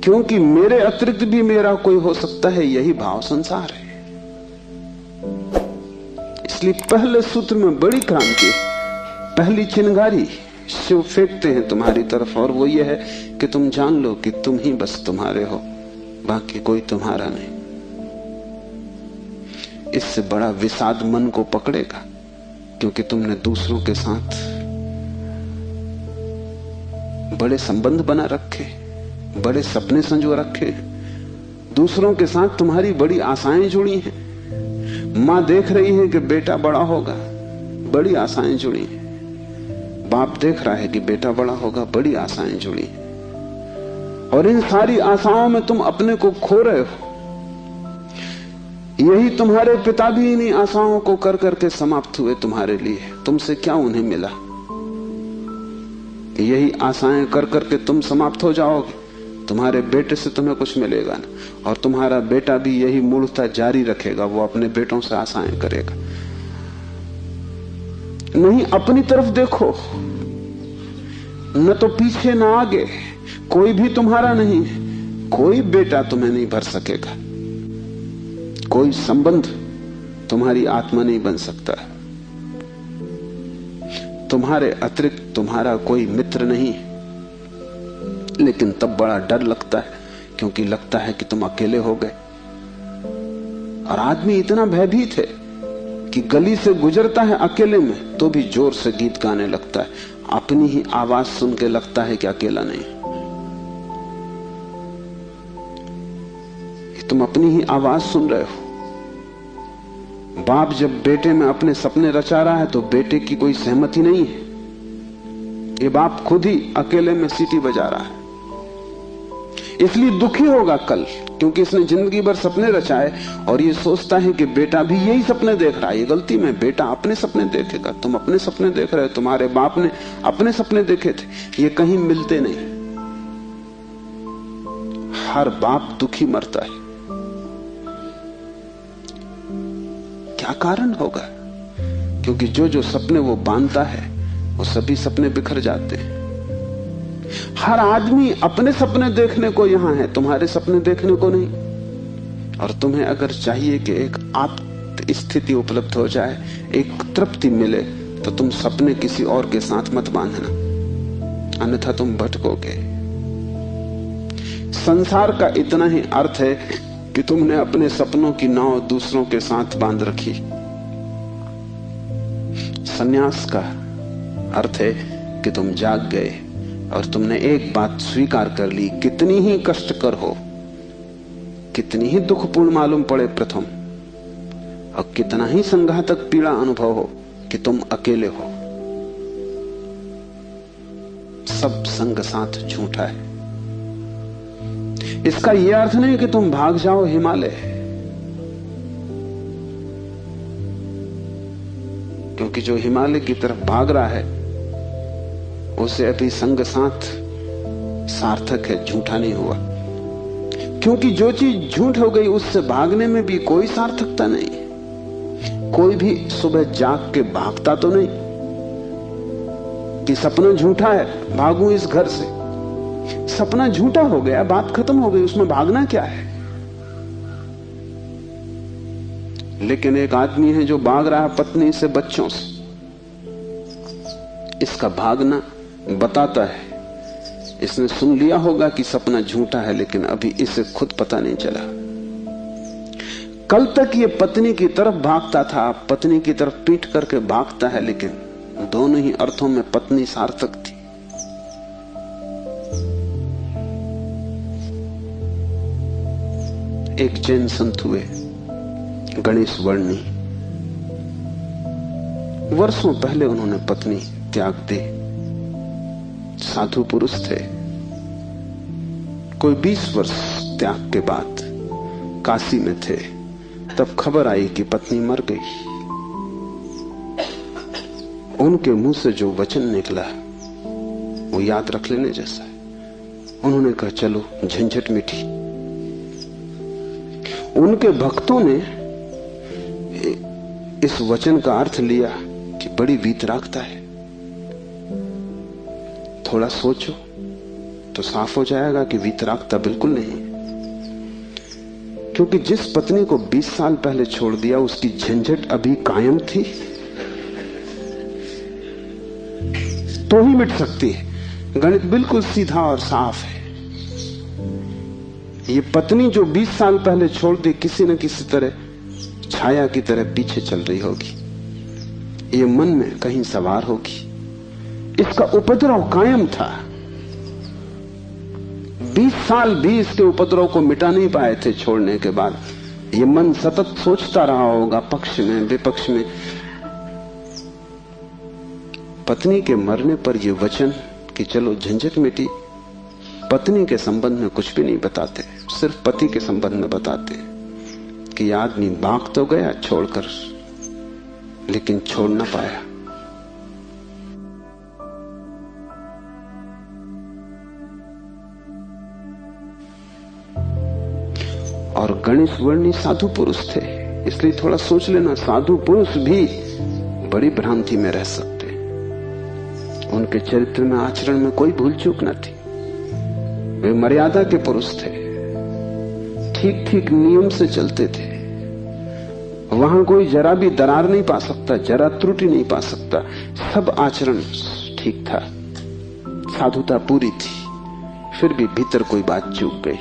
क्योंकि मेरे अतिरिक्त भी मेरा कोई हो सकता है, यही भाव संसार है। इसलिए पहले सूत्र में बड़ी क्रांति, पहली चिंगारी शिव फेंकते हैं तुम्हारी तरफ, और वो ये है कि तुम जान लो कि तुम ही बस तुम्हारे हो, बाकी कोई तुम्हारा नहीं। इससे बड़ा विषाद मन को पकड़ेगा, क्योंकि तुमने दूसरों के साथ बड़े संबंध बना रखे, बड़े सपने संजो रखे, दूसरों के साथ तुम्हारी बड़ी आशाएं जुड़ी हैं। मां देख रही है कि बेटा बड़ा होगा, बड़ी आशाएं जुड़ी हैं। बाप देख रहा है कि बेटा बड़ा होगा, बड़ी आशाएं जुड़ी हैं। और इन सारी आशाओं में तुम अपने को खो रहे हो। यही तुम्हारे पिता भी इन्हीं आशाओं को कर करके समाप्त हुए तुम्हारे लिए। तुमसे क्या उन्हें मिला? यही आशाएं कर करके तुम समाप्त हो जाओगे। तुम्हारे बेटे से तुम्हें कुछ मिलेगा ना, और तुम्हारा बेटा भी यही मूर्खता जारी रखेगा, वो अपने बेटों से आशाएं करेगा। नहीं, अपनी तरफ देखो, न तो पीछे न आगे, कोई भी तुम्हारा नहीं है। कोई बेटा तुम्हें नहीं भर सकेगा, कोई संबंध तुम्हारी आत्मा नहीं बन सकता। तुम्हारे अतिरिक्त तुम्हारा कोई मित्र नहीं है। लेकिन तब बड़ा डर लगता है, क्योंकि लगता है कि तुम अकेले हो गए। और आदमी इतना भयभीत है कि गली से गुजरता है अकेले में तो भी जोर से गीत गाने लगता है। अपनी ही आवाज सुन के लगता है कि अकेला नहीं। तुम अपनी ही आवाज सुन रहे हो। बाप जब बेटे में अपने सपने रचा रहा है तो बेटे की कोई सहमति नहीं है। ये बाप खुद ही अकेले में सीटी बजा रहा है। इसलिए दुखी होगा कल, क्योंकि इसने जिंदगी भर सपने रचाए और ये सोचता है कि बेटा भी यही सपने देख रहा है। ये गलती में, बेटा अपने सपने देखेगा, तुम अपने सपने देख रहे हो। तुम्हारे बाप ने अपने सपने देखे थे, ये कहीं मिलते नहीं। हर बाप दुखी मरता है। क्या कारण होगा? क्योंकि जो जो सपने वो बांधता है वो सभी सपने बिखर जाते हैं। हर आदमी अपने सपने देखने को यहां है, तुम्हारे सपने देखने को नहीं। और तुम्हें अगर चाहिए कि एक आत्म स्थिति उपलब्ध हो जाए, एक तृप्ति मिले, तो तुम सपने किसी और के साथ मत बांधना, अन्यथा तुम भटकोगे। संसार का इतना ही अर्थ है कि तुमने अपने सपनों की नाव दूसरों के साथ बांध रखी। संन्यास का अर्थ है कि तुम जाग गए और तुमने एक बात स्वीकार कर ली, कितनी ही कष्टकर हो, कितनी ही दुखपूर्ण मालूम पड़े प्रथम, और कितना ही संघातक पीड़ा अनुभव हो, कि तुम अकेले हो। सब संग साथ झूठा है। इसका यह अर्थ नहीं कि तुम भाग जाओ हिमालय, क्योंकि जो हिमालय की तरफ भाग रहा है उसे अभी संग साथ सार्थक है, झूठा नहीं हुआ। क्योंकि जो चीज झूठ हो गई उससे भागने में भी कोई सार्थकता नहीं। कोई भी सुबह जाग के भागता तो नहीं कि सपना झूठा है, भागूं इस घर से। सपना झूठा हो गया, बात खत्म हो गई, उसमें भागना क्या है? लेकिन एक आदमी है जो भाग रहा है पत्नी से, बच्चों से। इसका भागना बताता है, इसने सुन लिया होगा कि सपना झूठा है, लेकिन अभी इसे खुद पता नहीं चला। कल तक ये पत्नी की तरफ भागता था, पत्नी की तरफ पीठ करके भागता है, लेकिन दोनों ही अर्थों में पत्नी सार्थक थी। एक जैन संत हुए, गणेश वर्णी। वर्षों पहले उन्होंने पत्नी त्याग दी। साधु पुरुष थे। कोई 20 वर्ष त्याग के बाद काशी में थे, तब खबर आई कि पत्नी मर गई। उनके मुंह से जो वचन निकला वो याद रख लेने जैसा है। उन्होंने कहा, चलो झंझट मिटी। उनके भक्तों ने इस वचन का अर्थ लिया कि बड़ी वीतरागता है, थोड़ा सोचो। तो साफ हो जाएगा कि वीतरागता बिल्कुल नहीं। क्योंकि जिस पत्नी को 20 साल पहले छोड़ दिया उसकी झंझट अभी कायम थी तो ही मिट सकती है। गणित बिल्कुल सीधा और साफ है। ये पत्नी जो 20 साल पहले छोड़ दी किसी न किसी तरह छाया की तरह पीछे चल रही होगी, ये मन में कहीं सवार होगी। इसका उपद्रव कायम था। 20 साल भी इसके उपद्रव को मिटा नहीं पाए थे छोड़ने के बाद। ये मन सतत सोचता रहा होगा पक्ष में विपक्ष में। पत्नी के मरने पर ये वचन कि चलो झंझट मिटी, पत्नी के संबंध में कुछ भी नहीं बताते, सिर्फ पति के संबंध में बताते कि आदमी भाग तो गया छोड़कर, लेकिन छोड़ ना पाया। और गणेश वर्णी साधु पुरुष थे, इसलिए थोड़ा सोच लेना, साधु पुरुष भी बड़ी भ्रांति में रह सकते। उनके चरित्र में आचरण में कोई भूल चूक न थी। वे मर्यादा के पुरुष थे, ठीक ठीक नियम से चलते थे। वहां कोई जरा भी दरार नहीं पा सकता, जरा त्रुटि नहीं पा सकता। सब आचरण ठीक था, साधुता पूरी थी। फिर भी भीतर कोई बात चूक गई।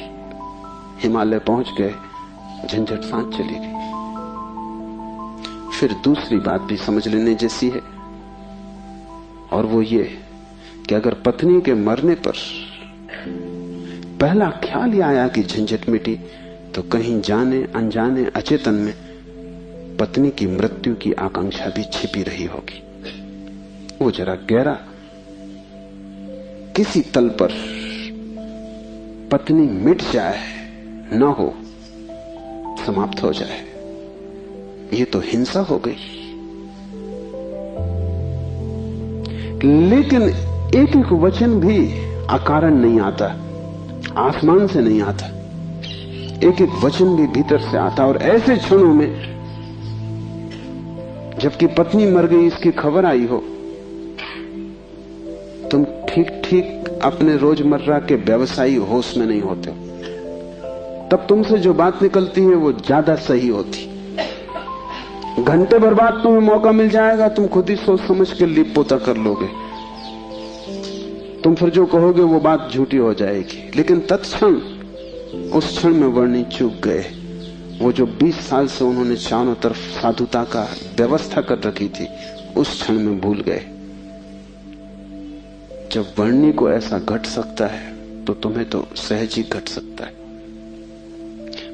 हिमालय पहुंच गए, झंझट सांस चली गई। फिर दूसरी बात भी समझ लेने जैसी है, और वो ये कि अगर पत्नी के मरने पर पहला ख्याल ही आया कि झंझट मिटी, तो कहीं जाने अनजाने अचेतन में पत्नी की मृत्यु की आकांक्षा भी छिपी रही होगी। वो जरा गहरा किसी तल पर पत्नी मिट जाए, न हो, समाप्त हो जाए, ये तो हिंसा हो गई। लेकिन एक एक वचन भी अकारण नहीं आता, आसमान से नहीं आता। एक एक वचन भी भीतर से आता। और ऐसे क्षणों में जबकि पत्नी मर गई इसकी खबर आई हो, तुम ठीक ठीक अपने रोजमर्रा के व्यवसायी होश में नहीं होते हो। तब तुमसे जो बात निकलती है वो ज्यादा सही होती। घंटे भर बाद तुम्हें मौका मिल जाएगा, तुम खुद ही सोच समझ के लीप पोता कर लोगे। तुम फिर जो कहोगे वो बात झूठी हो जाएगी। लेकिन तत्क्षण उस क्षण में वर्णी चूक गए। वो जो 20 साल से उन्होंने चारों तरफ साधुता का व्यवस्था कर रखी थी, उस क्षण में भूल गए। जब वर्णी को ऐसा घट सकता है तो तुम्हें तो सहज ही घट सकता है।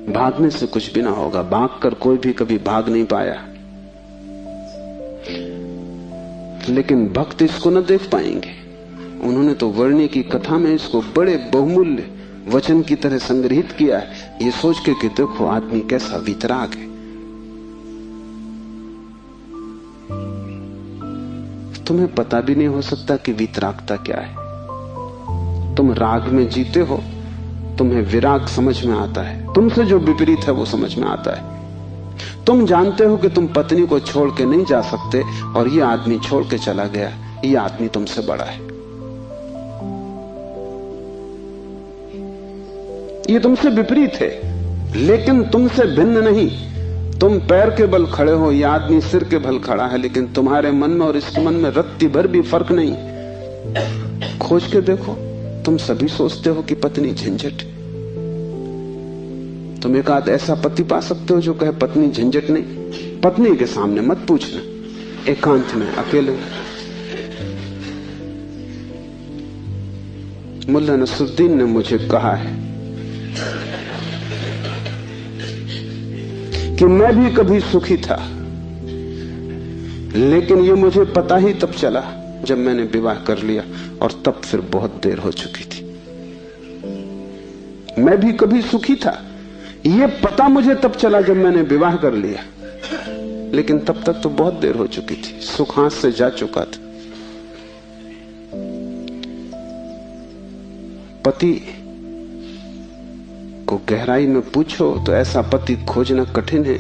भागने से कुछ भी ना होगा, भागकर कोई भी कभी भाग नहीं पाया। लेकिन भक्त इसको न देख पाएंगे। उन्होंने तो वर्णी की कथा में इसको बड़े बहुमूल्य वचन की तरह संग्रहित किया है, ये सोच के कि देखो आदमी कैसा वीतराग है। तुम्हें पता भी नहीं हो सकता कि वीतरागता क्या है। तुम राग में जीते हो, तुम्हें विराग समझ में आता है। तुमसे जो विपरीत है वो समझ में आता है। तुम जानते हो कि तुम पत्नी को छोड़ के नहीं जा सकते, और ये आदमी छोड़ के चला गया। ये आदमी तुमसे बड़ा है, ये तुमसे विपरीत है, लेकिन तुमसे भिन्न नहीं। तुम पैर के बल खड़े हो, ये आदमी सिर के बल खड़ा है, लेकिन तुम्हारे मन में और इसके मन में रत्ती भर भी फर्क नहीं। खोज के देखो, तुम सभी सोचते हो कि पत्नी झंझट। तुम एक आध ऐसा पति पा सकते हो जो कहे पत्नी झंझट नहीं। पत्नी के सामने मत पूछना, एकांत में अकेले। मुल्ला नसरुद्दीन ने मुझे कहा है कि मैं भी कभी सुखी था, लेकिन ये मुझे पता ही तब चला जब मैंने विवाह कर लिया, और तब फिर बहुत देर हो चुकी थी। मैं भी कभी सुखी था, ये पता मुझे तब चला जब मैंने विवाह कर लिया, लेकिन तब तक तो बहुत देर हो चुकी थी। सुख हाथ से जा चुका था। पति को गहराई में पूछो तो ऐसा पति खोजना कठिन है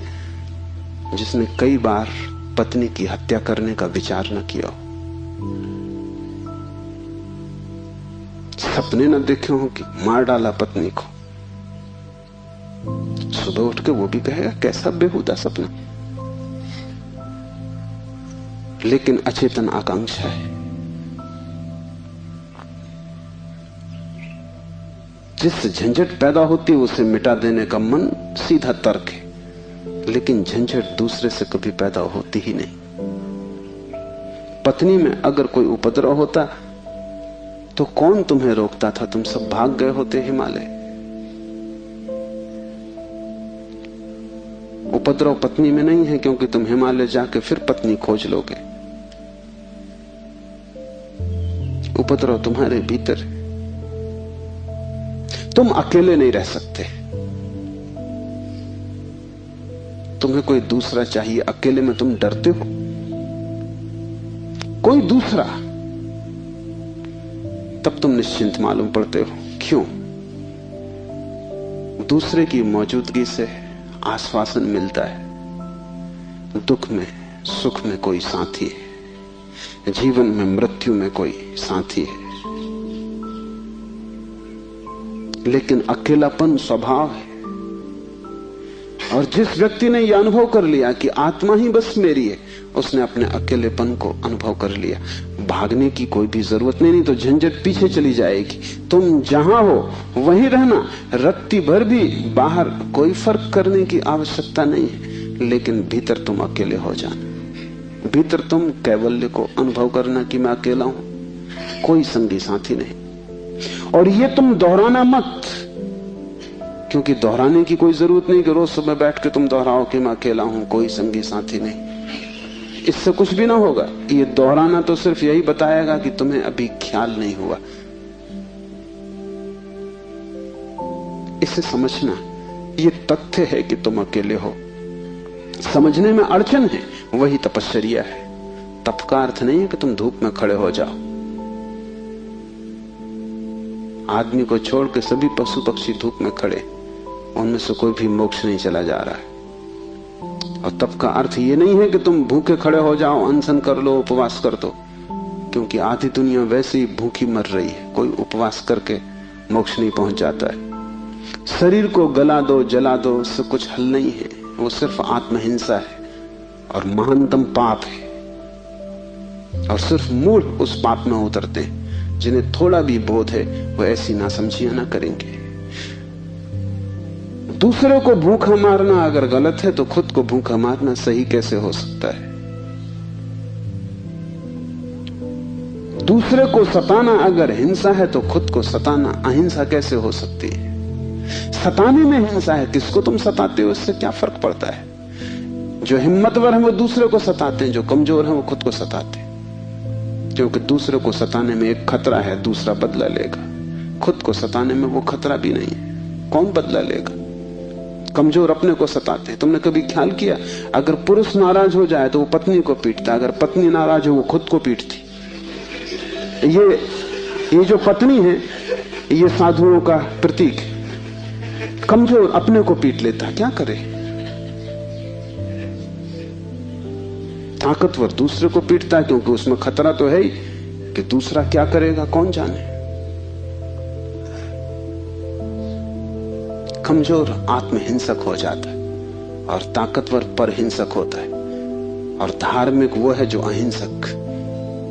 जिसने कई बार पत्नी की हत्या करने का विचार न किया हो। सपने न देखे हो कि मार डाला पत्नी को, सुबह उठ के वो भी कहेगा कैसा बेहुदा सपना। लेकिन अचेतन आकांक्षा है। जिससे झंझट पैदा होती है उसे मिटा देने का मन सीधा तर्क है, लेकिन झंझट दूसरे से कभी पैदा होती ही नहीं। पत्नी में अगर कोई उपद्रव होता तो कौन तुम्हें रोकता था? तुम सब भाग गए होते हिमालय। उपद्रव पत्नी में नहीं है, क्योंकि तुम हिमालय जाके फिर पत्नी खोज लोगे। उपद्रव तुम्हारे भीतर है। तुम अकेले नहीं रह सकते, तुम्हें कोई दूसरा चाहिए। अकेले में तुम डरते हो, कोई दूसरा, तब तुम निश्चिंत मालूम पड़ते हो। क्यों? दूसरे की मौजूदगी से आश्वासन मिलता है। दुख में सुख में कोई साथी है, जीवन में मृत्यु में कोई साथी है। लेकिन अकेलापन स्वभाव है। और जिस व्यक्ति ने यह अनुभव कर लिया कि आत्मा ही बस मेरी है, उसने अपने अकेलेपन को अनुभव कर लिया। भागने की कोई भी जरूरत नहीं तो झंझट पीछे चली जाएगी। तुम जहां हो वहीं रहना। रत्ती भर भी बाहर कोई फर्क करने की आवश्यकता नहीं है, लेकिन भीतर तुम अकेले हो जाना। भीतर तुम कैवल्य को अनुभव करना कि मैं अकेला हूं, कोई संगी साथी नहीं। और ये तुम दोहराना मत, क्योंकि दोहराने की कोई जरूरत नहीं कि रोज सुबह बैठ के तुम दोहराओ कि मैं अकेला हूं, कोई संगी साथी नहीं। इससे कुछ भी ना होगा। ये दोहराना तो सिर्फ यही बताएगा कि तुम्हें अभी ख्याल नहीं हुआ। इसे समझना, ये तथ्य है कि तुम अकेले हो। समझने में अड़चन है, वही तपश्चर्या है। तप का अर्थ नहीं है कि तुम धूप में खड़े हो जाओ। आदमी को छोड़ के सभी पशु पक्षी धूप में खड़े, उनमें से कोई भी मोक्ष नहीं चला जा रहा है। और तप का अर्थ ये नहीं है कि तुम भूखे खड़े हो जाओ, अनशन कर लो, उपवास कर दो, क्योंकि आधी दुनिया वैसे ही भूखी मर रही है। कोई उपवास करके मोक्ष नहीं पहुंच जाता है। शरीर को गला दो, जला दो, उससे कुछ हल नहीं है। वो सिर्फ आत्महिंसा है और महानतम पाप है। और सिर्फ मूढ़ उस पाप में उतरते हैं। जिन्हें थोड़ा भी बोध है वो ऐसी नासमझियां ना करेंगे। दूसरे को भूखा मारना अगर गलत है तो खुद को भूखा मारना सही कैसे हो सकता है? दूसरे को सताना अगर हिंसा है तो खुद को सताना अहिंसा कैसे हो सकती है? सताने में हिंसा है, किसको तुम सताते हो इससे क्या फर्क पड़ता है? जो हिम्मतवर है वो दूसरे को सताते हैं, जो कमजोर है वो खुद को सताते हैं। क्योंकि दूसरे को सताने में एक खतरा है, दूसरा बदला लेगा। खुद को सताने में वो खतरा भी नहीं है, कौन बदला लेगा? कमजोर अपने को सताते हैं। तुमने कभी ख्याल किया, अगर पुरुष नाराज हो जाए तो वो पत्नी को पीटता, अगर पत्नी नाराज हो वो खुद को पीटती। ये जो पत्नी है ये साधुओं का प्रतीक है। कमजोर अपने को पीट लेता, क्या करे? ताकतवर दूसरे को पीटता है, क्योंकि उसमें खतरा तो है ही कि दूसरा क्या करेगा कौन जाने। कमजोर आत्महिंसक हो जाता है और ताकतवर परहिंसक होता है। और धार्मिक वो है जो अहिंसक,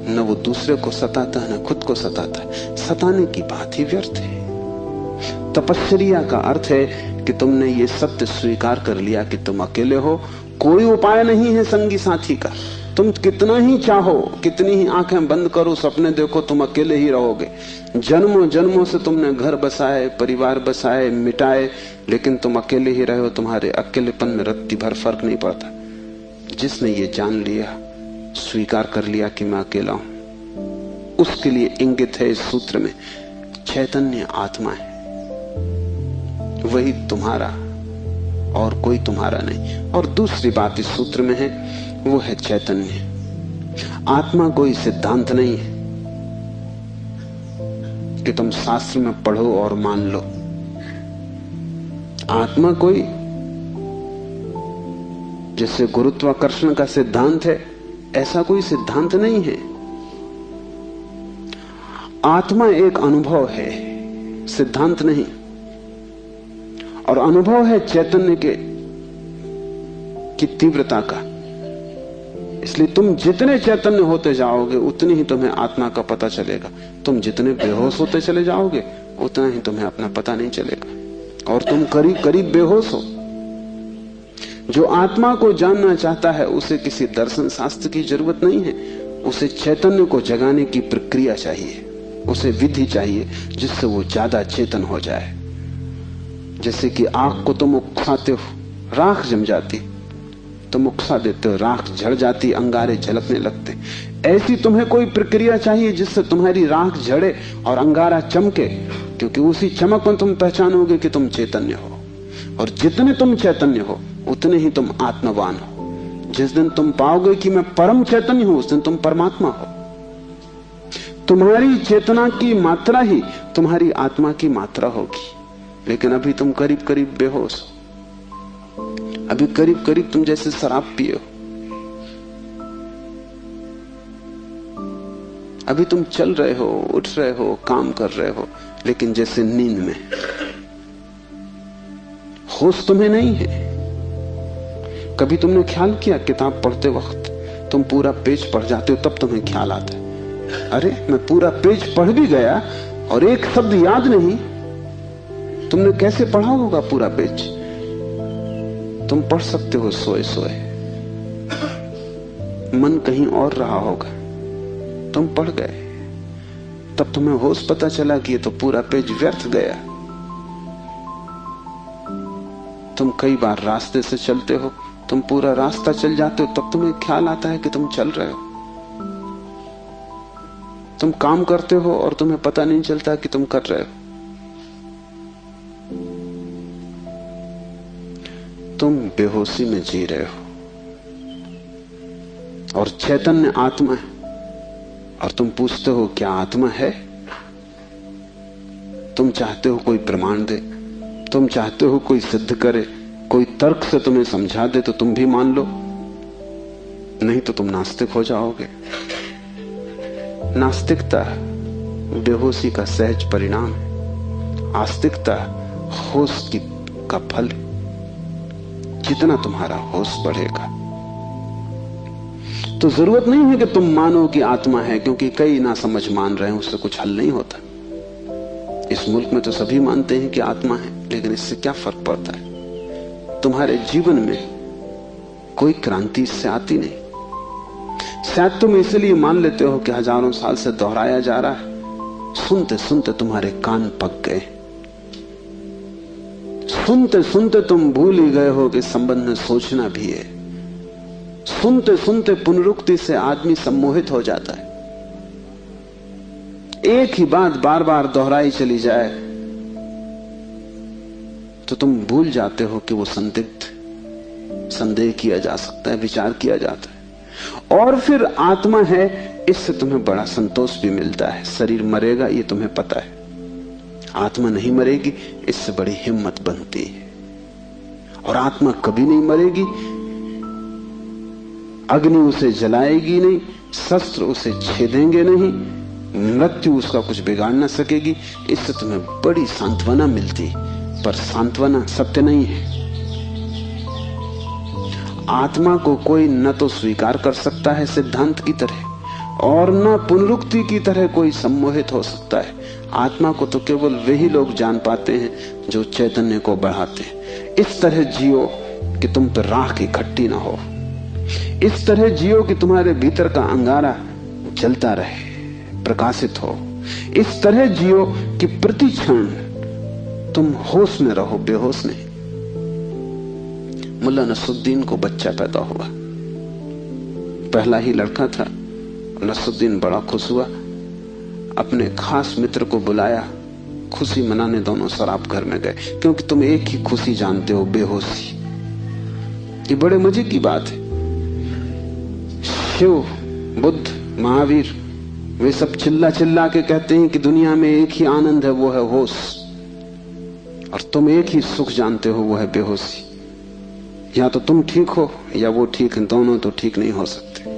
न वो दूसरे को सताता है न खुद को सताता है। सताने की बात ही व्यर्थ है। तपश्चर्या का अर्थ है कि तुमने ये सत्य स्वीकार कर लिया कि तुम अकेले हो, कोई उपाय नहीं है संगी साथी का। तुम कितना ही चाहो, कितनी ही आंखें बंद करो, सपने देखो, तुम अकेले ही रहोगे। जन्मों जन्मों से तुमने घर बसाए, परिवार बसाए, मिटाए, लेकिन तुम अकेले ही रहे हो। तुम्हारे अकेलेपन में रत्ती भर फर्क नहीं पड़ता। जिसने ये जान लिया, स्वीकार कर लिया कि मैं अकेला हूं, उसके लिए इंगित है इस सूत्र में चैतन्य आत्मा है, वही तुम्हारा और कोई तुम्हारा नहीं। और दूसरी बात इस सूत्र में है, वो है चैतन्य। आत्मा कोई सिद्धांत नहीं है कि तुम शास्त्र में पढ़ो और मान लो। आत्मा कोई जैसे गुरुत्वाकर्षण का सिद्धांत है, ऐसा कोई सिद्धांत नहीं है। आत्मा एक अनुभव है, सिद्धांत नहीं। और अनुभव है चैतन्य की तीव्रता का। इसलिए तुम जितने चैतन्य होते जाओगे उतनी ही तुम्हें आत्मा का पता चलेगा। तुम जितने बेहोश होते चले जाओगे उतना ही तुम्हें अपना पता नहीं चलेगा, और तुम करीब करीब बेहोश हो। जो आत्मा को जानना चाहता है उसे किसी दर्शन शास्त्र की जरूरत नहीं है, उसे चैतन्य को जगाने की प्रक्रिया चाहिए, उसे विधि चाहिए जिससे वो ज्यादा चेतन हो जाए। जैसे कि आग को तुम उकसाते हो, राख जम जाती, तुम उकसा देते हो, राख झड़ जाती, अंगारे झलकने लगते। ऐसी तुम्हें कोई प्रक्रिया चाहिए जिससे तुम्हारी राख झड़े और अंगारा चमके, क्योंकि उसी चमक में तुम पहचानोगे कि तुम चैतन्य हो। और जितने तुम चैतन्य हो उतने ही तुम आत्मवान हो। जिस दिन तुम पाओगे कि मैं परम चैतन्य हूं, उस दिन तुम परमात्मा हो। तुम्हारी चेतना की मात्रा ही तुम्हारी आत्मा की मात्रा होगी। लेकिन अभी तुम करीब करीब बेहोश हो, अभी करीब करीब तुम जैसे शराब पिए हो। अभी तुम चल रहे हो, उठ रहे हो, काम कर रहे हो, लेकिन जैसे नींद में। होश तुम्हें नहीं है। कभी तुमने ख्याल किया, किताब पढ़ते वक्त तुम पूरा पेज पढ़ जाते हो, तब तुम्हें ख्याल आता है, अरे मैं पूरा पेज पढ़ भी गया और एक शब्द याद नहीं। तुमने कैसे पढ़ा होगा पूरा पेज? तुम पढ़ सकते हो सोए सोए, मन कहीं और रहा होगा, तुम पढ़ गए, तब तुम्हें होश पता चला कि ये तो पूरा पेज व्यर्थ गया। तुम कई बार रास्ते से चलते हो, तुम पूरा रास्ता चल जाते हो, तब तुम्हें ख्याल आता है कि तुम चल रहे हो। तुम काम करते हो और तुम्हें पता नहीं चलता कि तुम कर रहे हो। तुम बेहोशी में जी रहे हो और चैतन्य आत्मा है, और तुम पूछते हो क्या आत्मा है? तुम चाहते हो कोई प्रमाण दे, तुम चाहते हो कोई सिद्ध करे, कोई तर्क से तुम्हें समझा दे तो तुम भी मान लो, नहीं तो तुम नास्तिक हो जाओगे। नास्तिकता बेहोशी का सहज परिणाम है, आस्तिकता होश का फल है। जितना तुम्हारा होश बढ़ेगा, तो जरूरत नहीं है कि तुम मानो कि आत्मा है, क्योंकि कई ना समझ मान रहे हैं, उससे कुछ हल नहीं होता। इस मुल्क में तो सभी मानते हैं कि आत्मा है, लेकिन इससे क्या फर्क पड़ता है? तुम्हारे जीवन में कोई क्रांति इससे आती नहीं। शायद तुम इसलिए मान लेते हो कि हजारों साल से दोहराया जा रहा है। सुनते सुनते तुम्हारे कान पक गए, सुनते सुनते तुम भूल ही गए हो कि संबंध में सोचना भी है। सुनते सुनते पुनरुक्ति से आदमी सम्मोहित हो जाता है। एक ही बात बार बार दोहराई चली जाए तो तुम भूल जाते हो कि वो संदिग्ध, संदेह किया जा सकता है, विचार किया जाता है। और फिर आत्मा है, इससे तुम्हें बड़ा संतोष भी मिलता है। शरीर मरेगा ये तुम्हें पता है, आत्मा नहीं मरेगी, इससे बड़ी हिम्मत बनती है। और आत्मा कभी नहीं मरेगी, अग्नि उसे जलाएगी नहीं, शस्त्र उसे छेदेंगे नहीं, मृत्यु उसका कुछ बिगाड़ ना सकेगी। इससे तुम्हें बड़ी सांत्वना मिलती, पर सांत्वना सत्य नहीं है। आत्मा को कोई न तो स्वीकार कर सकता है सिद्धांत की तरह, और न पुनरुक्ति की तरह कोई सम्मोहित हो सकता है। आत्मा को तो केवल वही लोग जान पाते हैं जो चैतन्य को बढ़ाते हैं। इस तरह जियो कि तुम पर राख इकट्ठी ना हो, इस तरह जियो कि तुम्हारे भीतर का अंगारा जलता रहे, प्रकाशित हो। इस तरह जियो कि प्रति क्षण तुम होश में रहो, बेहोश नहीं। मुल्ला नसरुद्दीन को बच्चा पैदा हुआ, पहला ही लड़का था। नसरुद्दीन बड़ा खुश हुआ, अपने खास मित्र को बुलाया, खुशी मनाने दोनों शराब घर में गए। क्योंकि तुम एक ही खुशी जानते हो, बेहोशी। ये बड़े मजे की बात है। शिव, बुद्ध, महावीर, वे सब चिल्ला चिल्ला के कहते हैं कि दुनिया में एक ही आनंद है, वो है होश। और तुम एक ही सुख जानते हो, वो है बेहोशी। या तो तुम ठीक हो या वो ठीक है, दोनों तो ठीक नहीं हो सकते।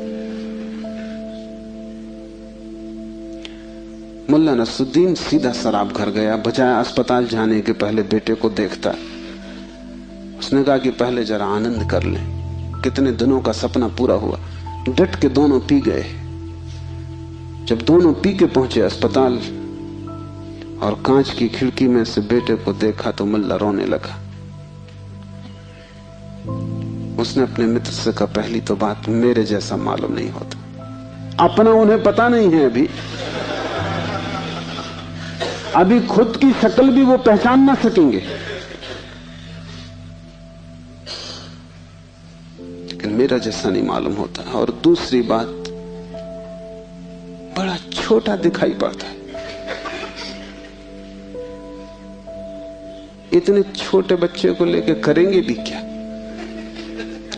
मुल्ला नसरुद्दीन सीधा शराब घर गया, बजाय अस्पताल जाने के पहले बेटे को देखता। उसने कहा कि पहले जरा आनंद कर ले, कितने दिनों का सपना पूरा हुआ। डट के दोनों पी गए। जब दोनों पी के पहुंचे अस्पताल और कांच की खिड़की में से बेटे को देखा तो मुल्ला रोने लगा। उसने अपने मित्र से कहा, पहली तो बात मेरे जैसा मालूम नहीं होता। अपना उन्हें पता नहीं है, अभी खुद की शक्ल भी वो पहचान ना सकेंगे, लेकिन मेरा जैसा नहीं मालूम होता। और दूसरी बात, बड़ा छोटा दिखाई पड़ता है। इतने छोटे बच्चे को लेके करेंगे भी क्या?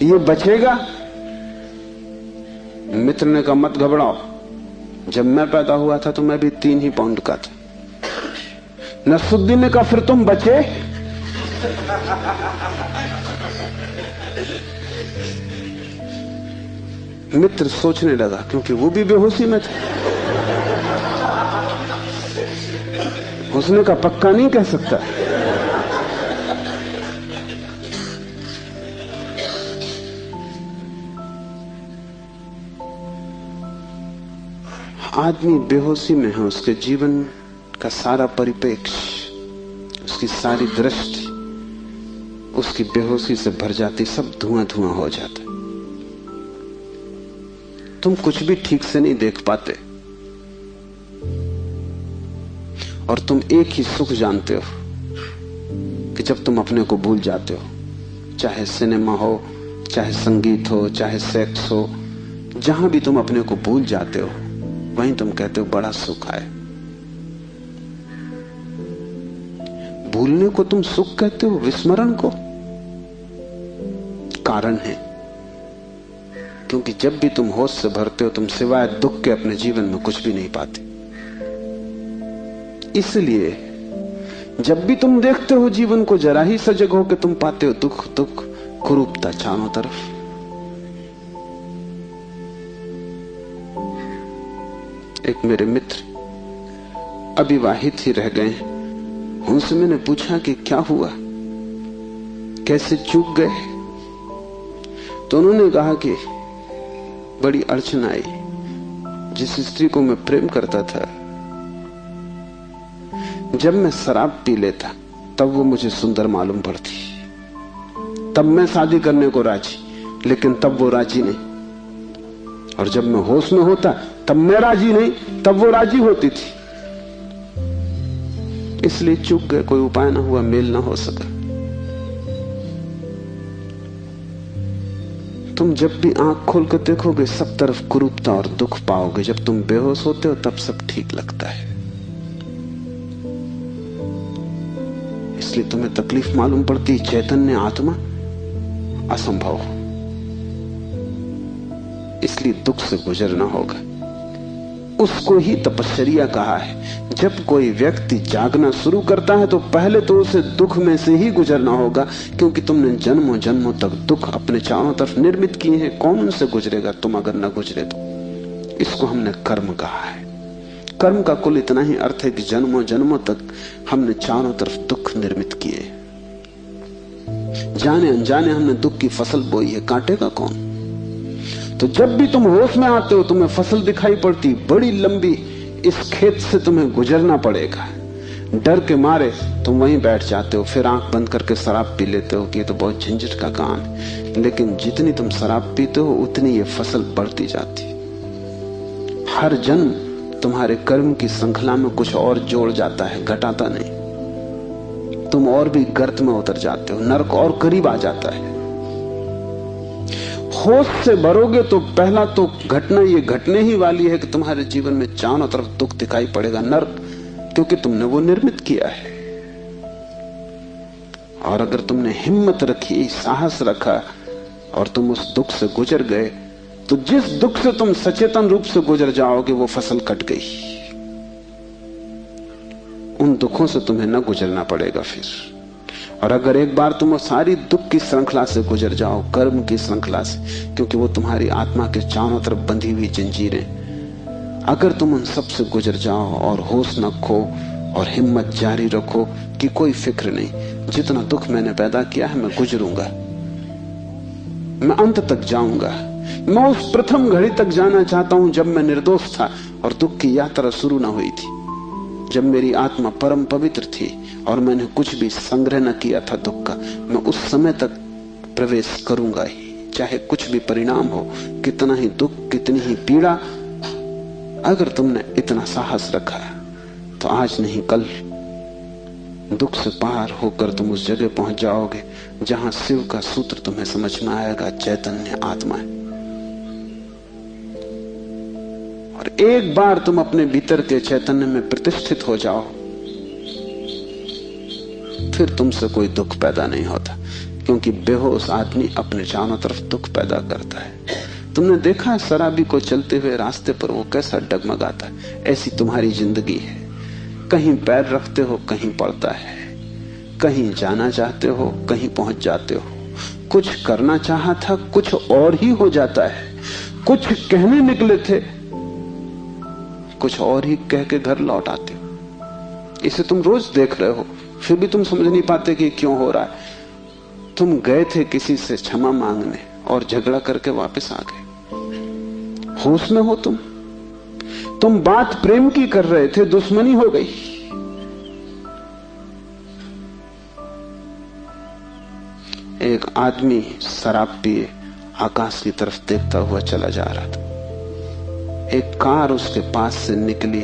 ये बचेगा? मित्र ने कहा, मत घबराओ, जब मैं पैदा हुआ था तो मैं भी 3 ही पाउंड का था। नसरुद्दीन ने कहा, फिर तुम बचे? मित्र सोचने लगा, क्योंकि वो भी बेहोशी में था। उसने कहा, पक्का नहीं कह सकता। आदमी बेहोशी में है, उसके जीवन का सारा परिप्रेक्ष्य, उसकी सारी दृष्टि उसकी बेहोशी से भर जाती, सब धुआं धुआं हो जाता। तुम कुछ भी ठीक से नहीं देख पाते और तुम एक ही सुख जानते हो कि जब तुम अपने को भूल जाते हो, चाहे सिनेमा हो, चाहे संगीत हो, चाहे सेक्स हो, जहां भी तुम अपने को भूल जाते हो वहीं तुम कहते हो बड़ा सुख आए। भूलने को तुम सुख कहते हो, विस्मरण को? कारण है, क्योंकि जब भी तुम होश से भरते हो तुम सिवाय दुख के अपने जीवन में कुछ भी नहीं पाते। इसलिए जब भी तुम देखते हो जीवन को, जरा ही सजग हो के तुम पाते हो दुख दुख, कुरूपता चारों तरफ। एक मेरे मित्र अविवाहित ही रह गए, उनसे मैंने पूछा कि क्या हुआ, कैसे चूक गए? तो उन्होंने कहा कि बड़ी अड़चन आई। जिस स्त्री को मैं प्रेम करता था, जब मैं शराब पी लेता तब वो मुझे सुंदर मालूम पड़ती, तब मैं शादी करने को राजी, लेकिन तब वो राजी नहीं। और जब मैं होश में होता तब मैं राजी नहीं, तब वो राजी होती थी। इसलिए चूक गए, कोई उपाय ना हुआ, मेल ना हो सका। तुम जब भी आंख खोल कर देखोगे सब तरफ कुरूपता और दुख पाओगे। जब तुम बेहोश होते हो तब सब ठीक लगता है। इसलिए तुम्हें तकलीफ मालूम पड़ती, चैतन्य आत्मा असंभव। इसलिए दुख से गुजरना होगा। उसको ही तपश्चर्या कहा है। जब कोई व्यक्ति जागना शुरू करता है तो पहले तो उसे दुख में से ही गुजरना होगा, क्योंकि तुमने जन्मों जन्मों तक दुख अपने चारों तरफ निर्मित किए हैं। कौन उनसे गुजरेगा तुम अगर न गुजरे तो? इसको हमने कर्म कहा है। कर्म का कुल इतना ही अर्थ है कि जन्मों जन्मों तक हमने चारों तरफ दुख निर्मित किए, जाने अनजाने हमने दुख की फसल बोई है, काटेगा कौन? तो जब भी तुम होश में आते हो तुम्हें फसल दिखाई पड़ती बड़ी लंबी, इस खेत से तुम्हें गुजरना पड़ेगा। डर के मारे तुम वहीं बैठ जाते हो, फिर आंख बंद करके शराब पी लेते हो कि ये तो बहुत झंझट का काम है। लेकिन जितनी तुम शराब पीते हो उतनी ये फसल बढ़ती जाती। हर जन्म तुम्हारे कर्म की श्रृंखला में कुछ और जोड़ जाता है, घटाता नहीं। तुम और भी गर्त में उतर जाते हो, नरक और करीब आ जाता है। होश से भरोगे तो पहला तो घटना ये घटने ही वाली है कि तुम्हारे जीवन में चारों तरफ दुख दिखाई पड़ेगा, नरक, क्योंकि तुमने वो निर्मित किया है। और अगर तुमने हिम्मत रखी, साहस रखा और तुम उस दुख से गुजर गए, तो जिस दुख से तुम सचेतन रूप से गुजर जाओगे वो फसल कट गई। उन दुखों से तुम्हें न गुजरना पड़ेगा फिर। और अगर एक बार तुम सारी दुख की श्रृंखला से गुजर जाओ, कर्म की श्रृंखला से, क्योंकि वो तुम्हारी आत्मा के चारों तरफ बंधी हुई जंजीरें, अगर तुम उन सब से गुजर जाओ और होश न खो और हिम्मत जारी रखो कि कोई फिक्र नहीं, जितना दुख मैंने पैदा किया है मैं गुजरूंगा, मैं अंत तक जाऊंगा। मैं उस प्रथम घड़ी तक जाना चाहता हूं जब मैं निर्दोष था और दुख की यात्रा शुरू न हुई थी, जब मेरी आत्मा परम पवित्र थी और मैंने कुछ भी संग्रह न किया था दुख का। मैं उस समय तक प्रवेश करूंगा ही, चाहे कुछ भी परिणाम हो, कितना ही दुख, कितनी ही पीड़ा। अगर तुमने इतना साहस रखा तो आज नहीं कल दुख से पार होकर तुम उस जगह पहुंच जाओगे जहां शिव का सूत्र तुम्हें समझ में आएगा, चैतन्य आत्मा है। और एक बार तुम अपने भीतर के चैतन्य में प्रतिष्ठित हो जाओ, फिर तुमसे कोई दुख पैदा नहीं होता, क्योंकि बेहोश आदमी अपने चारों तरफ दुख पैदा करता है। तुमने देखा है शराबी को चलते हुए रास्ते पर वो कैसा डगमगाता है? ऐसी तुम्हारी जिंदगी है, कहीं पैर रखते हो कहीं पड़ता है, कहीं जाना चाहते हो कहीं पहुंच जाते हो, कुछ करना चाहा था कुछ और ही हो जाता है, कुछ कहने निकले थे कुछ और ही कह के घर लौट आते हो। इसे तुम रोज देख रहे हो, फिर भी तुम समझ नहीं पाते कि क्यों हो रहा है। तुम गए थे किसी से क्षमा मांगने और झगड़ा करके वापस आ गए। होश में हो तुम बात प्रेम की कर रहे थे, दुश्मनी हो गई। एक आदमी शराब पिए आकाश की तरफ देखता हुआ चला जा रहा था। एक कार उसके पास से निकली,